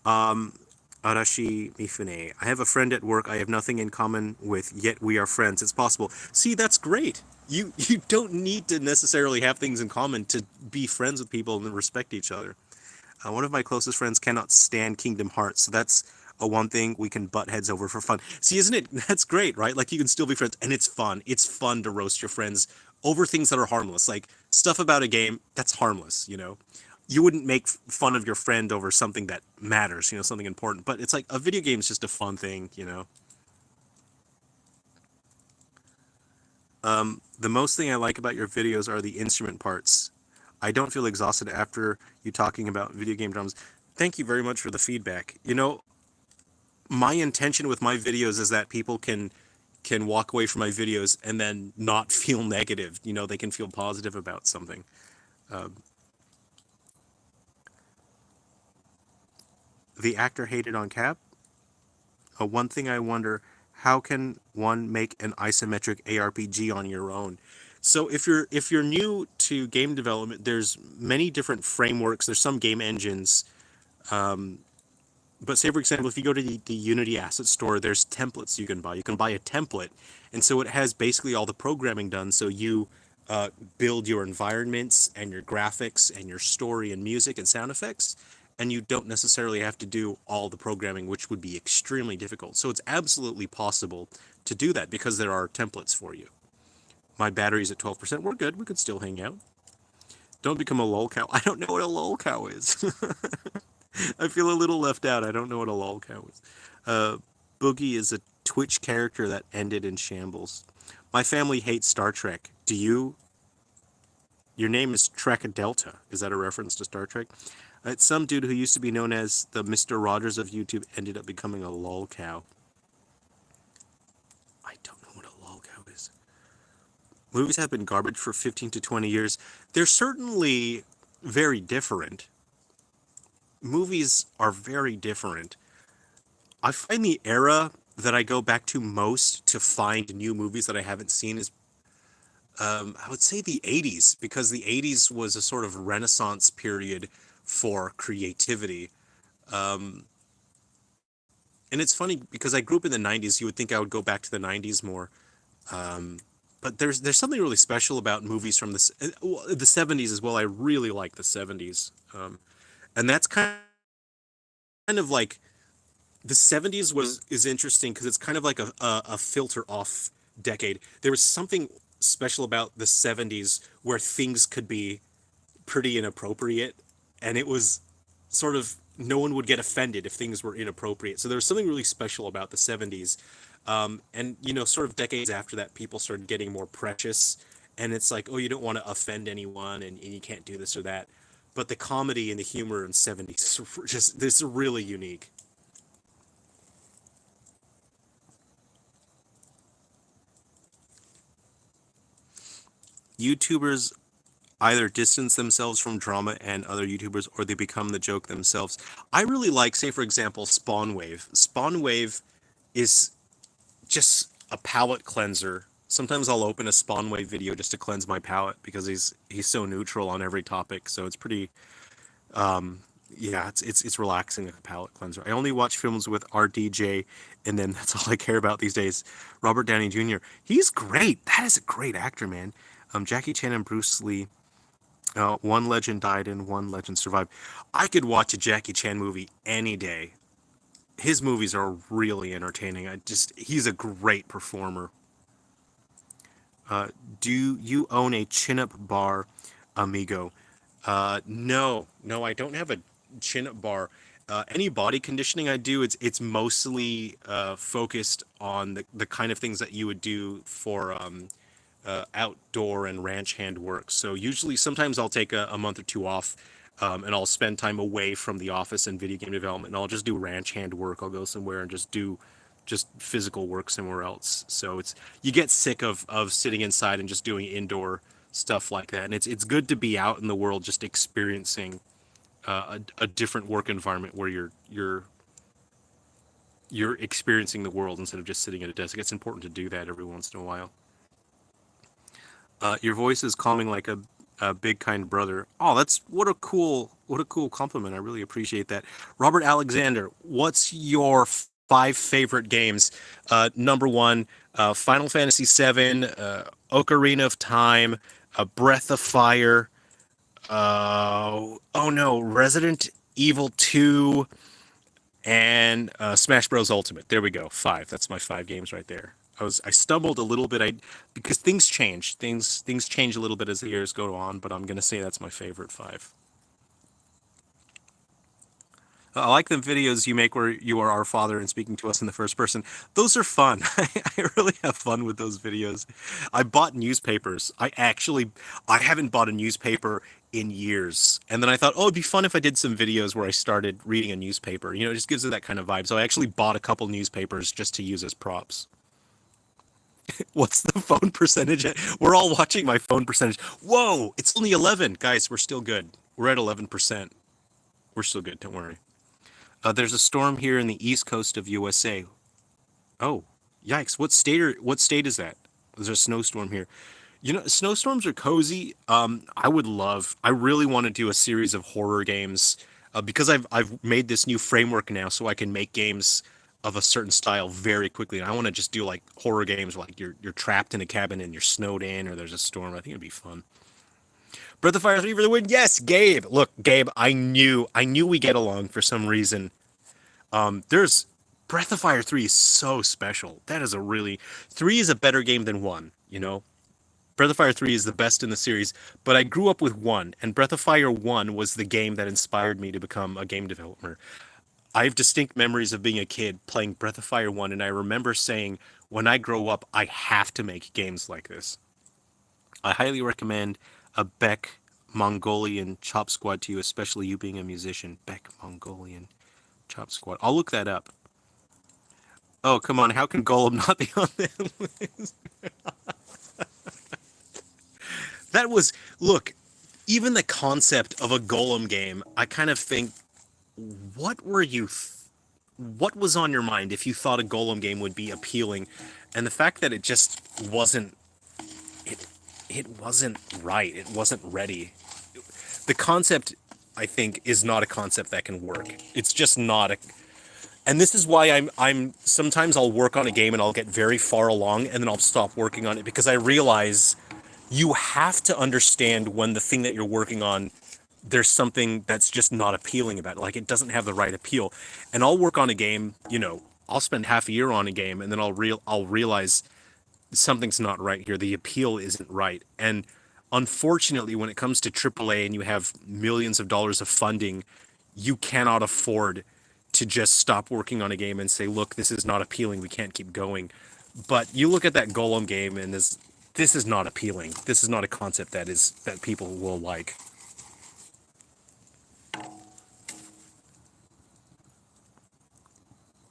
Arashi Mifune. I have a friend at work I have nothing in common with, yet we are friends. It's possible. See, that's great. You don't need to necessarily have things in common to be friends with people and respect each other. One of my closest friends cannot stand Kingdom Hearts, so that's a one thing we can butt heads over for fun. See, isn't it? That's great, right? Like you can still be friends, and it's fun. It's fun to roast your friends over things that are harmless, like stuff about a game that's harmless. You know, you wouldn't make fun of your friend over something that matters. You know, something important. But it's like a video game is just a fun thing. You know. The most thing I like about your videos are the instrument parts. I don't feel exhausted after you talking about video game drums. Thank you very much for the feedback. You know, my intention with my videos is that people can walk away from my videos and then not feel negative. You know, they can feel positive about something. The actor hated on Cap. One thing I wonder, how can one make an isometric ARPG on your own? So if you're new to game development, there's many different frameworks. There's some game engines. But say, for example, if you go to the Unity Asset Store, there's templates you can buy. You can buy a template, and so it has basically all the programming done. So you build your environments and your graphics and your story and music and sound effects, and you don't necessarily have to do all the programming, which would be extremely difficult. So it's absolutely possible to do that because there are templates for you. My battery's at 12%. We're good. We could still hang out. Don't become a lolcow. I don't know what a lolcow is. I feel a little left out. I don't know what a lolcow is. Boogie is a Twitch character that ended in shambles. My family hates Star Trek. Do you? Your name is Trek Delta. Is that a reference to Star Trek? It's some dude who used to be known as the Mr. Rogers of YouTube ended up becoming a lolcow. I don't know what a lolcow is. Movies have been garbage for 15 to 20 years. They're certainly very different. Movies are very different. I find the era that I go back to most to find new movies that I haven't seen is, I would say the 80s, because the 80s was a sort of renaissance period for creativity. And it's funny because I grew up in the 90s. You would think I would go back to the 90s more. But there's something really special about movies from the 70s as well. I really like the 70s. And that's kind of like the 70s is interesting because it's kind of like a filter off decade. There was something special about the 70s where things could be pretty inappropriate, and it was sort of, no one would get offended if things were inappropriate. So there was something really special about the 70s. And sort of decades after that, people started getting more precious, and it's like, oh, you don't want to offend anyone, and you can't do this or that. But the comedy and the humor in '70s is just this is really unique. YouTubers either distance themselves from drama and other YouTubers, or they become the joke themselves. I really like, say, for example, Spawnwave. Spawnwave is just a palate cleanser. Sometimes I'll open a Spawnwave video just to cleanse my palate because he's so neutral on every topic. So it's pretty, yeah, it's relaxing, like a palate cleanser. I only watch films with RDJ, and then that's all I care about these days. Robert Downey Jr. He's great. That is a great actor, man. Jackie Chan and Bruce Lee. One legend died and one legend survived. I could watch a Jackie Chan movie any day. His movies are really entertaining. He's a great performer. Do you own a chin-up bar, amigo? No, I don't have a chin-up bar. Any body conditioning I do, it's mostly focused on the kind of things that you would do for outdoor and ranch hand work. So usually, sometimes I'll take a month or two off, and I'll spend time away from the office and video game development, and I'll just do ranch hand work. I'll go somewhere and just do just physical work somewhere else. So you get sick of sitting inside and just doing indoor stuff like that, and it's good to be out in the world, just experiencing a different work environment where you're experiencing the world instead of just sitting at a desk. It's important to do that every once in a while. Your voice is calming like a big kind brother. Oh, that's what a cool compliment. I really appreciate that. Robert Alexander, what's your five favorite games? Number one, Final Fantasy VII, Ocarina of Time, Breath of Fire. Oh no, Resident Evil 2, and Smash Bros. Ultimate. There we go. Five. That's my five games right there. I stumbled a little bit. Because things change. Things change a little bit as the years go on, but I'm gonna say that's my favorite five. I like the videos you make where you are our father and speaking to us in the first person. Those are fun. I really have fun with those videos. I bought newspapers. I haven't bought a newspaper in years. And then I thought, oh, it'd be fun if I did some videos where I started reading a newspaper. It just gives it that kind of vibe. So I actually bought a couple newspapers just to use as props. What's the phone percentage? We're all watching my phone percentage. Whoa, it's only 11. Guys, we're still good. We're at 11%. We're still good. Don't worry. There's a storm here in the east coast of USA. Oh, yikes! What state is that? There's a snowstorm here. Snowstorms are cozy. I really want to do a series of horror games, because I've made this new framework now, so I can make games of a certain style very quickly. And I want to just do like horror games, like you're trapped in a cabin and you're snowed in, or there's a storm. I think it'd be fun. Breath of Fire 3 for the win. Yes, Gabe. Look, Gabe, I knew we get along for some reason. There's Breath of Fire 3 is so special. That is 3 is a better game than 1. Breath of Fire 3 is the best in the series, but I grew up with 1, and Breath of Fire 1 was the game that inspired me to become a game developer. I have distinct memories of being a kid playing Breath of Fire 1, and I remember saying, when I grow up, I have to make games like this. I highly recommend a Beck Mongolian Chop Squad to you, especially you being a musician. Beck Mongolian Chop Squad. I'll look that up. Oh, come on. How can Golem not be on that list? Look, even the concept of a Golem game, I kind of think, what what was on your mind if you thought a Golem game would be appealing? And the fact that it just wasn't, it wasn't right. It wasn't ready. The concept, I think, is not a concept that can work. It's just not and this is why I'm sometimes I'll work on a game and I'll get very far along and then I'll stop working on it, because I realize you have to understand when the thing that you're working on, there's something that's just not appealing about it. Like, it doesn't have the right appeal. And I'll work on a game, I'll spend half a year on a game, and then I'll realize something's not right here. The appeal isn't right. And unfortunately, when it comes to AAA and you have millions of dollars of funding, you cannot afford to just stop working on a game and say, look, this is not appealing, we can't keep going. But you look at that Golem game and this is not appealing. This is not a concept that people will like.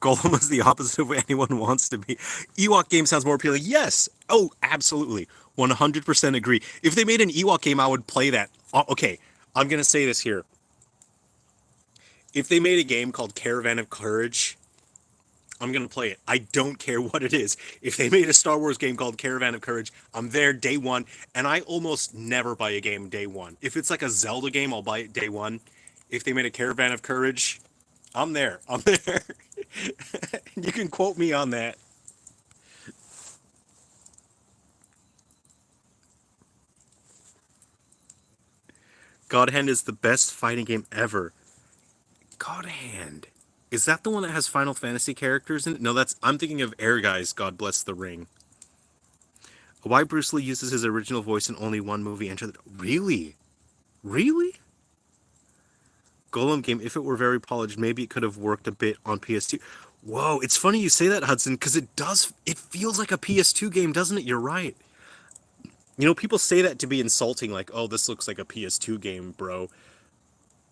Golem is the opposite of what anyone wants to be. Ewok game sounds more appealing. Yes. Oh, absolutely. 100% agree. If they made an Ewok game, I would play that. Okay, I'm going to say this here. If they made a game called Caravan of Courage, I'm going to play it. I don't care what it is. If they made a Star Wars game called Caravan of Courage, I'm there day one, and I almost never buy a game day one. If it's like a Zelda game, I'll buy it day one. If they made a Caravan of Courage, I'm there. I'm there. You can quote me on that. God Hand is the best fighting game ever. God Hand. Is that the one that has Final Fantasy characters in it? No, I'm thinking of Air Guys, God Bless the Ring. Why Bruce Lee uses his original voice in only one movie, Enter the... Really? Really? Golem game, if it were very polished, maybe it could have worked a bit on PS2. Whoa, it's funny you say that, Hudson, because it feels like a PS2 game, doesn't it? You're right. You know, people say that to be insulting, like, oh, this looks like a PS2 game, bro.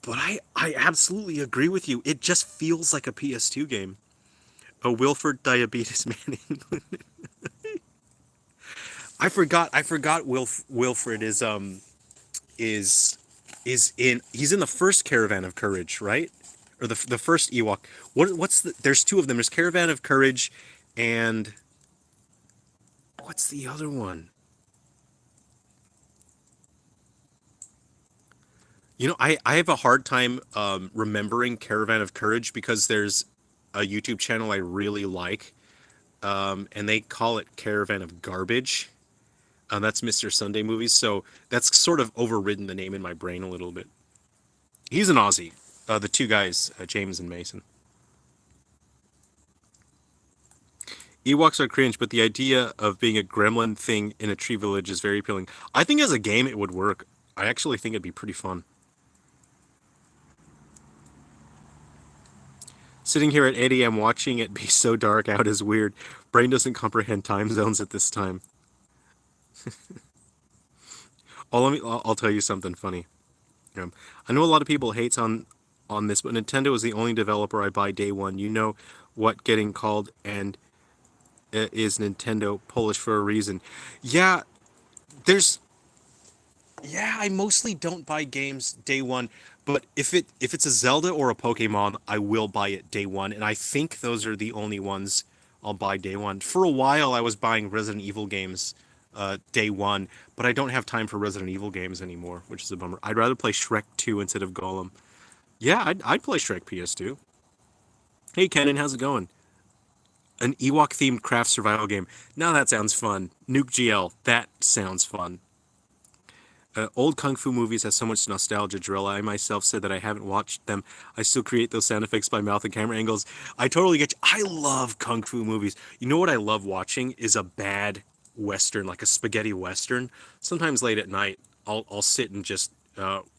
But I absolutely agree with you. It just feels like a PS2 game. A Wilford Diabetes Manning. I forgot Wilfred he's in the first Caravan of Courage, right? Or the first Ewok. There's two of them. There's Caravan of Courage and what's the other one? You know, I have a hard time remembering Caravan of Courage because there's a YouTube channel I really like, and they call it Caravan of Garbage. That's Mr. Sunday Movies, so that's sort of overridden the name in my brain a little bit. He's an Aussie. The two guys, James and Mason. Ewoks are cringe, but the idea of being a gremlin thing in a tree village is very appealing. I think as a game it would work. I actually think it'd be pretty fun. Sitting here at 8 a.m. watching it be so dark out is weird. Brain doesn't comprehend time zones at this time. I'll tell you something funny. I know a lot of people hates on this, but Nintendo is the only developer I buy day one. You know what getting called and is Nintendo Polish for a reason. Yeah, I mostly don't buy games day one, but if it's a Zelda or a Pokemon, I will buy it day one, and I think those are the only ones I'll buy day one. For a while, I was buying Resident Evil games day one, but I don't have time for Resident Evil games anymore, which is a bummer. I'd rather play Shrek 2 instead of Golem. Yeah, I'd play Shrek PS2. Hey, Kenan, how's it going? An Ewok-themed craft survival game. Now that sounds fun. Nuke GL, that sounds fun. Old kung fu movies have so much nostalgia, Drill. I myself said that I haven't watched them. I still create those sound effects by mouth and camera angles. I totally get you. I love kung fu movies. You know what I love watching is a bad Western, like a spaghetti Western. Sometimes late at night, I'll sit and just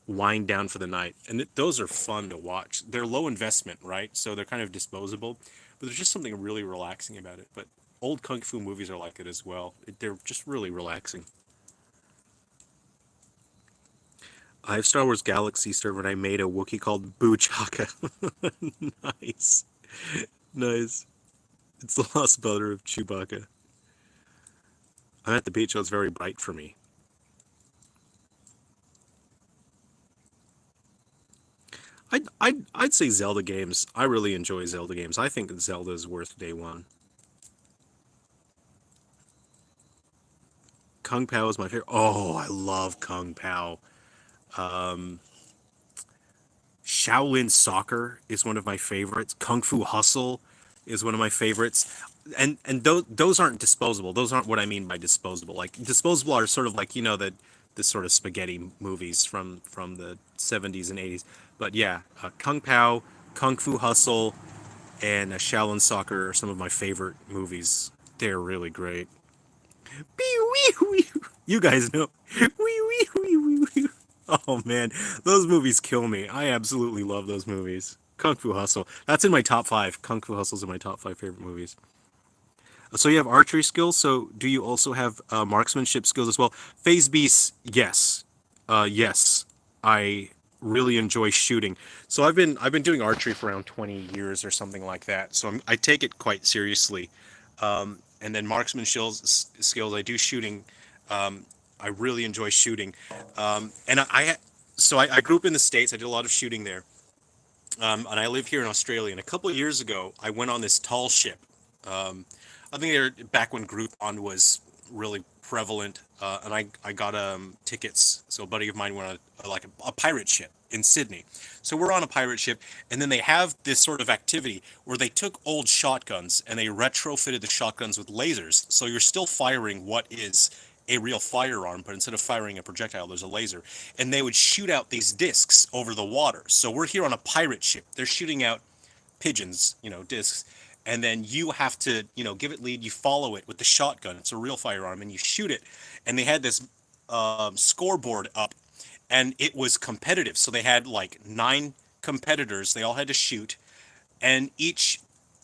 wind down for the night. And those are fun to watch. They're low investment, right? So they're kind of disposable. But there's just something really relaxing about it. But old kung fu movies are like it as well. They're just really relaxing. I have Star Wars Galaxy server and I made a Wookiee called Boo Chaka. Nice. Nice. It's the lost brother of Chewbacca. I'm at the beach, so it's very bright for me. I'd say Zelda games. I really enjoy Zelda games. I think Zelda is worth day one. Kung Pao is my favorite. Oh, I love Kung Pao. Shaolin Soccer is one of my favorites. Kung Fu Hustle is one of my favorites. And those aren't disposable. Those aren't what I mean by disposable. Like disposable are sort of like, you know, the sort of spaghetti movies from the 70s and 80s. But yeah, Kung Pao, Kung Fu Hustle, and Shaolin Soccer are some of my favorite movies. They're really great. You guys know. Oh man, those movies kill me. I absolutely love those movies. Kung Fu Hustle. That's in my top five. Kung Fu Hustle's in my top five favorite movies. So you have archery skills. So do you also have marksmanship skills as well? Phase Beasts, yes, yes. I really enjoy shooting. So I've been doing archery for around 20 years or something like that. So I take it quite seriously. And then marksman skills. I do shooting. I really enjoy shooting. And I grew up in the States. I did a lot of shooting there. And I live here in Australia. And a couple of years ago, I went on this tall ship. I think they were back when Groupon was really prevalent, and I got tickets. So a buddy of mine went on a pirate ship in Sydney. So we're on a pirate ship, and then they have this sort of activity where they took old shotguns and they retrofitted the shotguns with lasers. So you're still firing what is a real firearm, but instead of firing a projectile, there's a laser. And they would shoot out these discs over the water. So we're here on a pirate ship. They're shooting out pigeons, discs, and then you have to, give it lead. You follow it with the shotgun. It's a real firearm, and you shoot it. And they had this scoreboard up, and it was competitive. So they had like 9 competitors. They all had to shoot, and each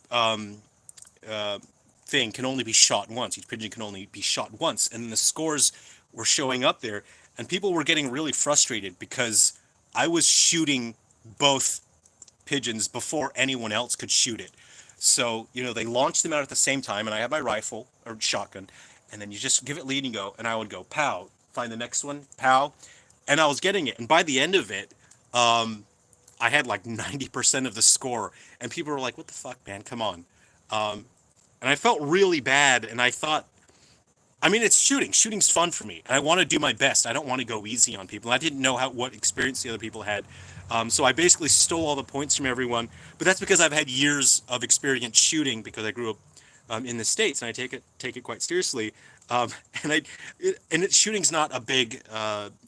uh, thing can only be shot once. Each pigeon can only be shot once, and then the scores were showing up there, and people were getting really frustrated because I was shooting both pigeons before anyone else could shoot it. So, they launched them out at the same time, and I had my rifle or shotgun, and then you just give it lead and go, and I would go, pow, find the next one, pow, and I was getting it. And by the end of it, I had like 90% of the score, and people were like, what the fuck, man, come on. And I felt really bad, and I thought, it's shooting. Shooting's fun for me. And I want to do my best. I don't want to go easy on people. I didn't know what experience the other people had. So I basically stole all the points from everyone. But that's because I've had years of experience shooting because I grew up in the States, and I take it quite seriously. Um, shooting's not a big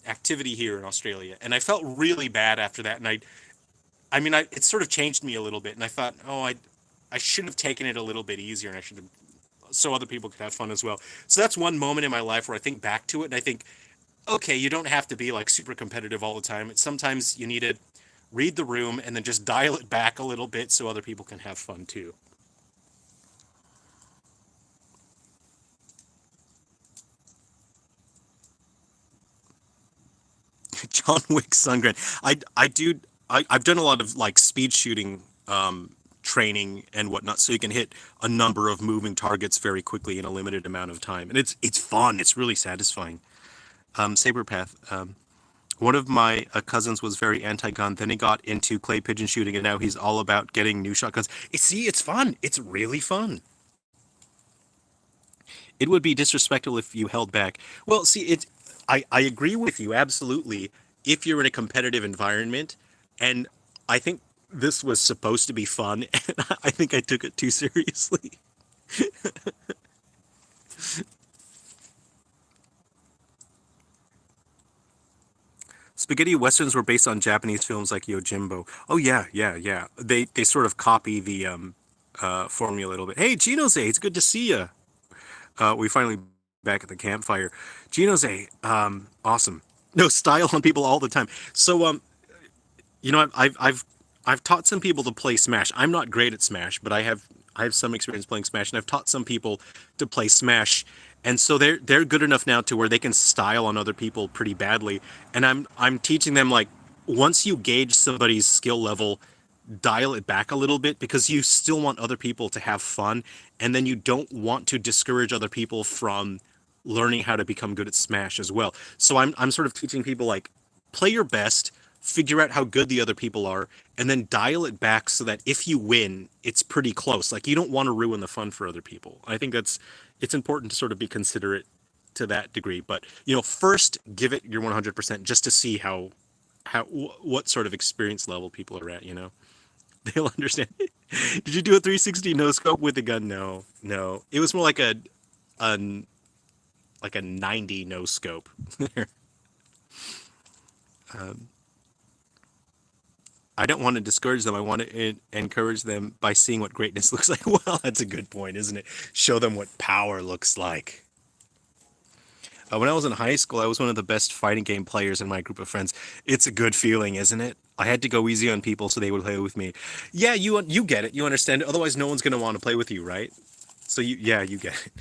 activity here in Australia. And I felt really bad after that. And it sort of changed me a little bit. And I thought, I should have taken it a little bit easier, and I should have, so other people could have fun as well. So that's one moment in my life where I think back to it, and I think, okay, you don't have to be like super competitive all the time. Sometimes you need to read the room and then just dial it back a little bit so other people can have fun too. John Wick Sundgren. I've done a lot of like speed shooting training and whatnot, so you can hit a number of moving targets very quickly in a limited amount of time, and it's fun. It's really satisfying. Saberpath. One of my cousins was very anti-gun. Then he got into clay pigeon shooting, and now he's all about getting new shotguns. It's fun. It's really fun. It would be disrespectful if you held back. Well, see, I agree with you absolutely. If you're in a competitive environment, and I think this was supposed to be fun, and I think I took it too seriously. Spaghetti westerns were based on Japanese films like Yojimbo. Oh yeah, yeah, yeah. They sort of copy the formula a little bit. Hey, Ginoze, it's good to see you. We finally back at the campfire. Ginoze, awesome. No, style on people all the time. So I've taught some people to play Smash. I'm not great at Smash, but I have some experience playing Smash, and I've taught some people to play Smash, and so they're good enough now to where they can style on other people pretty badly. And I'm teaching them, like, once you gauge somebody's skill level, dial it back a little bit, because you still want other people to have fun, and then you don't want to discourage other people from learning how to become good at Smash as well. So I'm sort of teaching people, like, play your best, figure out how good the other people are, and then dial it back so that if you win, it's pretty close. Like, you don't want to ruin the fun for other people. I think it's important to sort of be considerate to that degree. But, first give it your 100% just to see what sort of experience level people are at. They'll understand. Did you do a 360 no scope with the gun? No, no. It was more like a 90 no scope. um, I don't want to discourage them. I want to encourage them by seeing what greatness looks like. Well, that's a good point, isn't it? Show them what power looks like. When I was in high school, I was one of the best fighting game players in my group of friends. It's a good feeling, isn't it? I had to go easy on people so they would play with me. Yeah, you get it. You understand it. Otherwise, no one's gonna want to play with you, right? So you get it.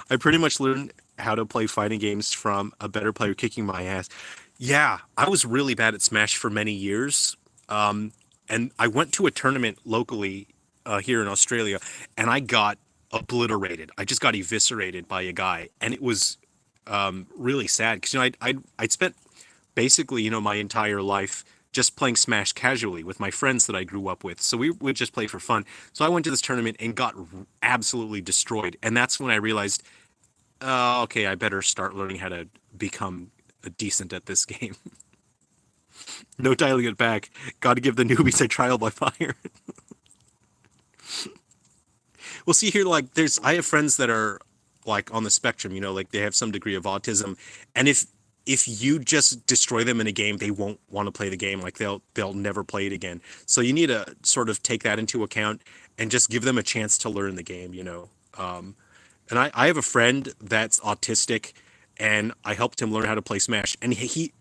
I pretty much learned how to play fighting games from a better player kicking my ass. Yeah, I was really bad at Smash for many years. And I went to a tournament locally here in Australia, and I got obliterated. I just got eviscerated by a guy, and it was really sad because I'd spent basically my entire life just playing Smash casually with my friends that I grew up with. So we would just play for fun. So I went to this tournament and got absolutely destroyed, and that's when I realized, okay, I better start learning how to become decent at this game. No dialing it back. Got to give the newbies a trial by fire. Well, see here, like I have friends that are like on the spectrum, like they have some degree of autism, and if you just destroy them in a game, they won't want to play the game. Like they'll never play it again. So you need to sort of take that into account and just give them a chance to learn the game. And I have a friend that's autistic, and I helped him learn how to play Smash, and he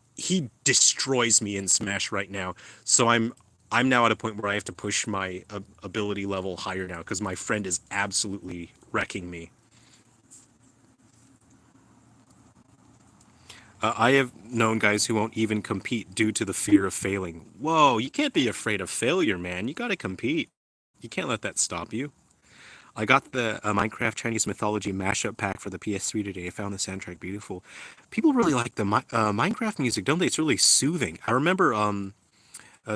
destroys me in Smash right now. So I'm now at a point where I have to push my ability level higher now because my friend is absolutely wrecking me. I have known guys who won't even compete due to the fear of failing. Whoa, you can't be afraid of failure, man. You got to compete. You can't let that stop you. I got the Minecraft Chinese Mythology mashup pack for the PS3 today. I found the soundtrack beautiful. People really like the Minecraft music, don't they? It's really soothing. I remember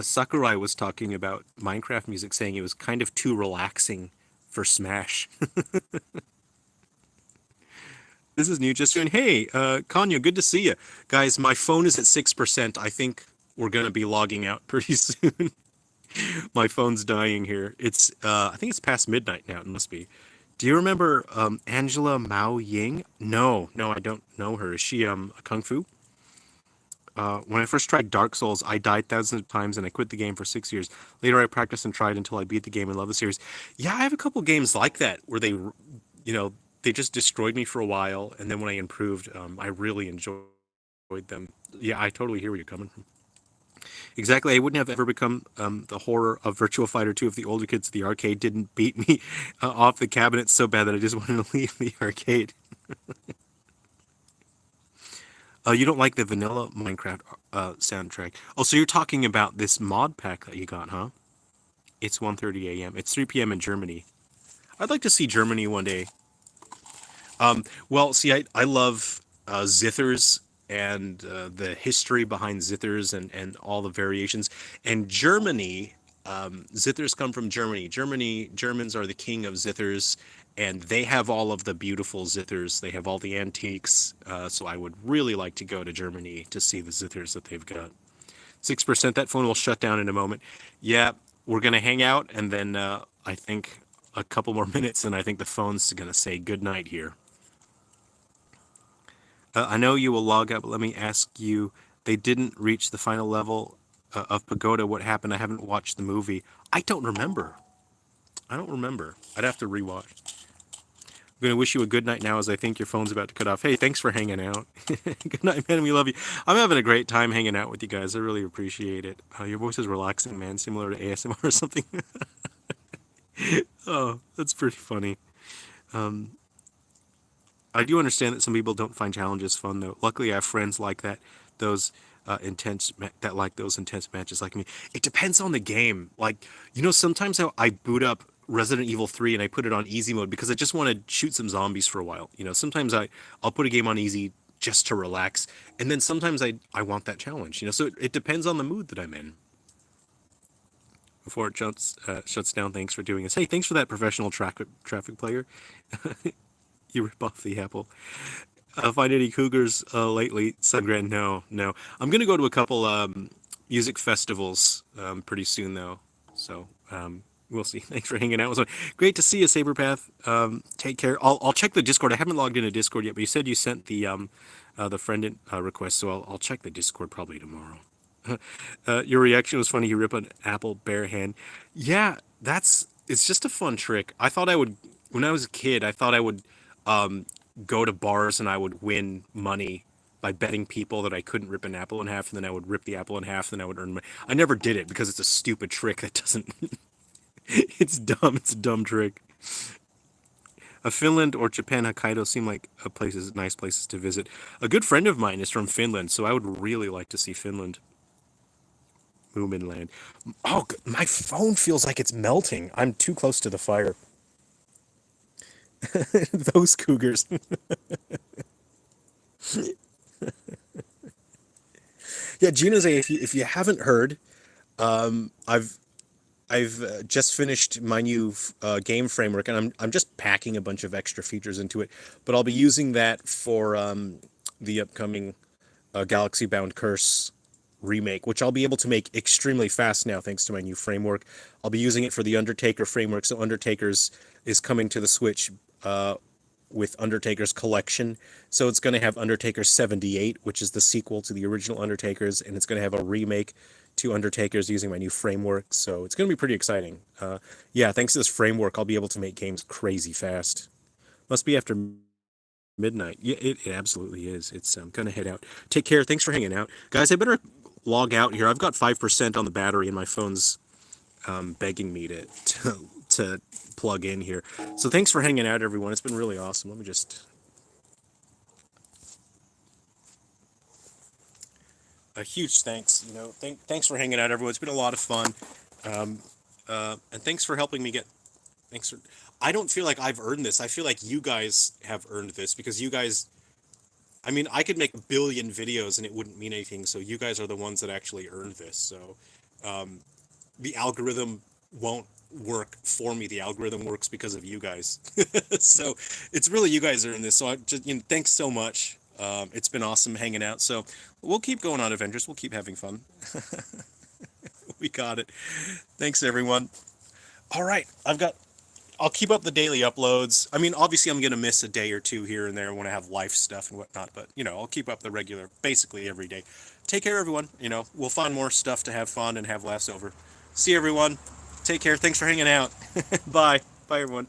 Sakurai was talking about Minecraft music, saying it was kind of too relaxing for Smash. This is new. Just doing. Hey, Kanya, good to see you, guys. My phone is at 6%. I think we're gonna be logging out pretty soon. My phone's dying here. It's I think it's past midnight now. It must be. Do you remember Angela Mao Ying? No, no, I don't know her. Is she a kung fu? When I first tried Dark Souls, I died thousands of times and I quit the game for 6 years. Later, I practiced and tried until I beat the game and love the series. Yeah, I have a couple games like that where they just destroyed me for a while, and then when I improved, I really enjoyed them. Yeah, I totally hear where you're coming from. Exactly, I wouldn't have ever become the horror of Virtua Fighter 2 if the older kids at the arcade didn't beat me off the cabinet so bad that I just wanted to leave the arcade. You don't like the vanilla Minecraft soundtrack. Oh, so you're talking about this mod pack that you got, huh? It's 1:30 a.m. It's 3 p.m. in Germany. I'd like to see Germany one day. Well, see, I love zithers and the history behind zithers and all the variations. And Germany, zithers come from Germany. Germans are the king of zithers, and they have all of the beautiful zithers. They have all the antiques. So I would really like to go to Germany to see the zithers that they've got. 6%, that phone will shut down in a moment. Yeah, we're going to hang out, and then I think a couple more minutes, and I think the phone's going to say good night here. I know you will log out, but let me ask you, they didn't reach the final level of Pagoda. What happened? I haven't watched the movie. I don't remember. I don't remember. I'd have to rewatch. I'm going to wish you a good night now as I think your phone's about to cut off. Hey, thanks for hanging out. Good night, man. We love you. I'm having a great time hanging out with you guys. I really appreciate it. Your voice is relaxing, man, similar to ASMR or something. Oh, that's pretty funny. I do understand that some people don't find challenges fun, though. Luckily, I have friends like that, those that like those intense matches like me. It depends on the game. Like, sometimes I boot up Resident Evil 3 and I put it on easy mode because I just want to shoot some zombies for a while. Sometimes I'll put a game on easy just to relax, and then sometimes I want that challenge. So it depends on the mood that I'm in. Before it shuts down, thanks for doing this. Hey, thanks for that professional traffic player. You rip off the apple. Find any cougars lately? Sungran? No, no. I'm gonna go to a couple music festivals pretty soon though. So we'll see. Thanks for hanging out with us. Great to see you, Saberpath. Take care. I'll check the Discord. I haven't logged into Discord yet, but you said you sent the friend request, so I'll check the Discord probably tomorrow. Your reaction was funny. You rip an apple bare hand. Yeah, it's just a fun trick. I thought I would when I was a kid. I thought I would go to bars and I would win money by betting people that I couldn't rip an apple in half, and then I would rip the apple in half, and then I would earn money. I never did it because it's a stupid trick that doesn't. It's dumb. It's a dumb trick. Finland or Japan, Hokkaido seem like nice places to visit. A good friend of mine is from Finland, so I would really like to see Finland. Moominland. Oh, my phone feels like it's melting. I'm too close to the fire. Those cougars. Yeah, Gina's if you haven't heard, I've just finished my new game framework, and I'm just packing a bunch of extra features into it. But I'll be using that for the upcoming Galaxy Bound Curse remake, which I'll be able to make extremely fast now thanks to my new framework. I'll be using it for the Undertaker framework. So Undertaker's is coming to the Switch with Undertaker's Collection. So it's going to have Undertaker 78, which is the sequel to the original Undertakers, and it's going to have a remake to Undertakers using my new framework. So it's going to be pretty exciting. Yeah, thanks to this framework, I'll be able to make games crazy fast. Must be after midnight. Yeah, it absolutely is. It's gonna head out. Take care. Thanks for hanging out, guys. I better log out here. I've got 5% on the battery, and my phone's begging me to plug in here. So thanks for hanging out, everyone. It's been really awesome. Let me just a huge thanks. Thanks for hanging out, everyone. It's been a lot of fun, and thanks for helping me get. Thanks for. I don't feel like I've earned this. I feel like you guys have earned this because you guys. I mean, I could make a billion videos and it wouldn't mean anything. So you guys are the ones that actually earned this. So the algorithm won't work for me. The algorithm works because of you guys. So it's really you guys earned this. So I just thanks so much. It's been awesome hanging out. So we'll keep going on Avengers. We'll keep having fun. We got it. Thanks, everyone. All right, I'll keep up the daily uploads. I mean, obviously, I'm going to miss a day or two here and there when I have life stuff and whatnot, but, I'll keep up the regular, basically every day. Take care, everyone. We'll find more stuff to have fun and have laughs over. See you, everyone. Take care. Thanks for hanging out. Bye. Bye, everyone.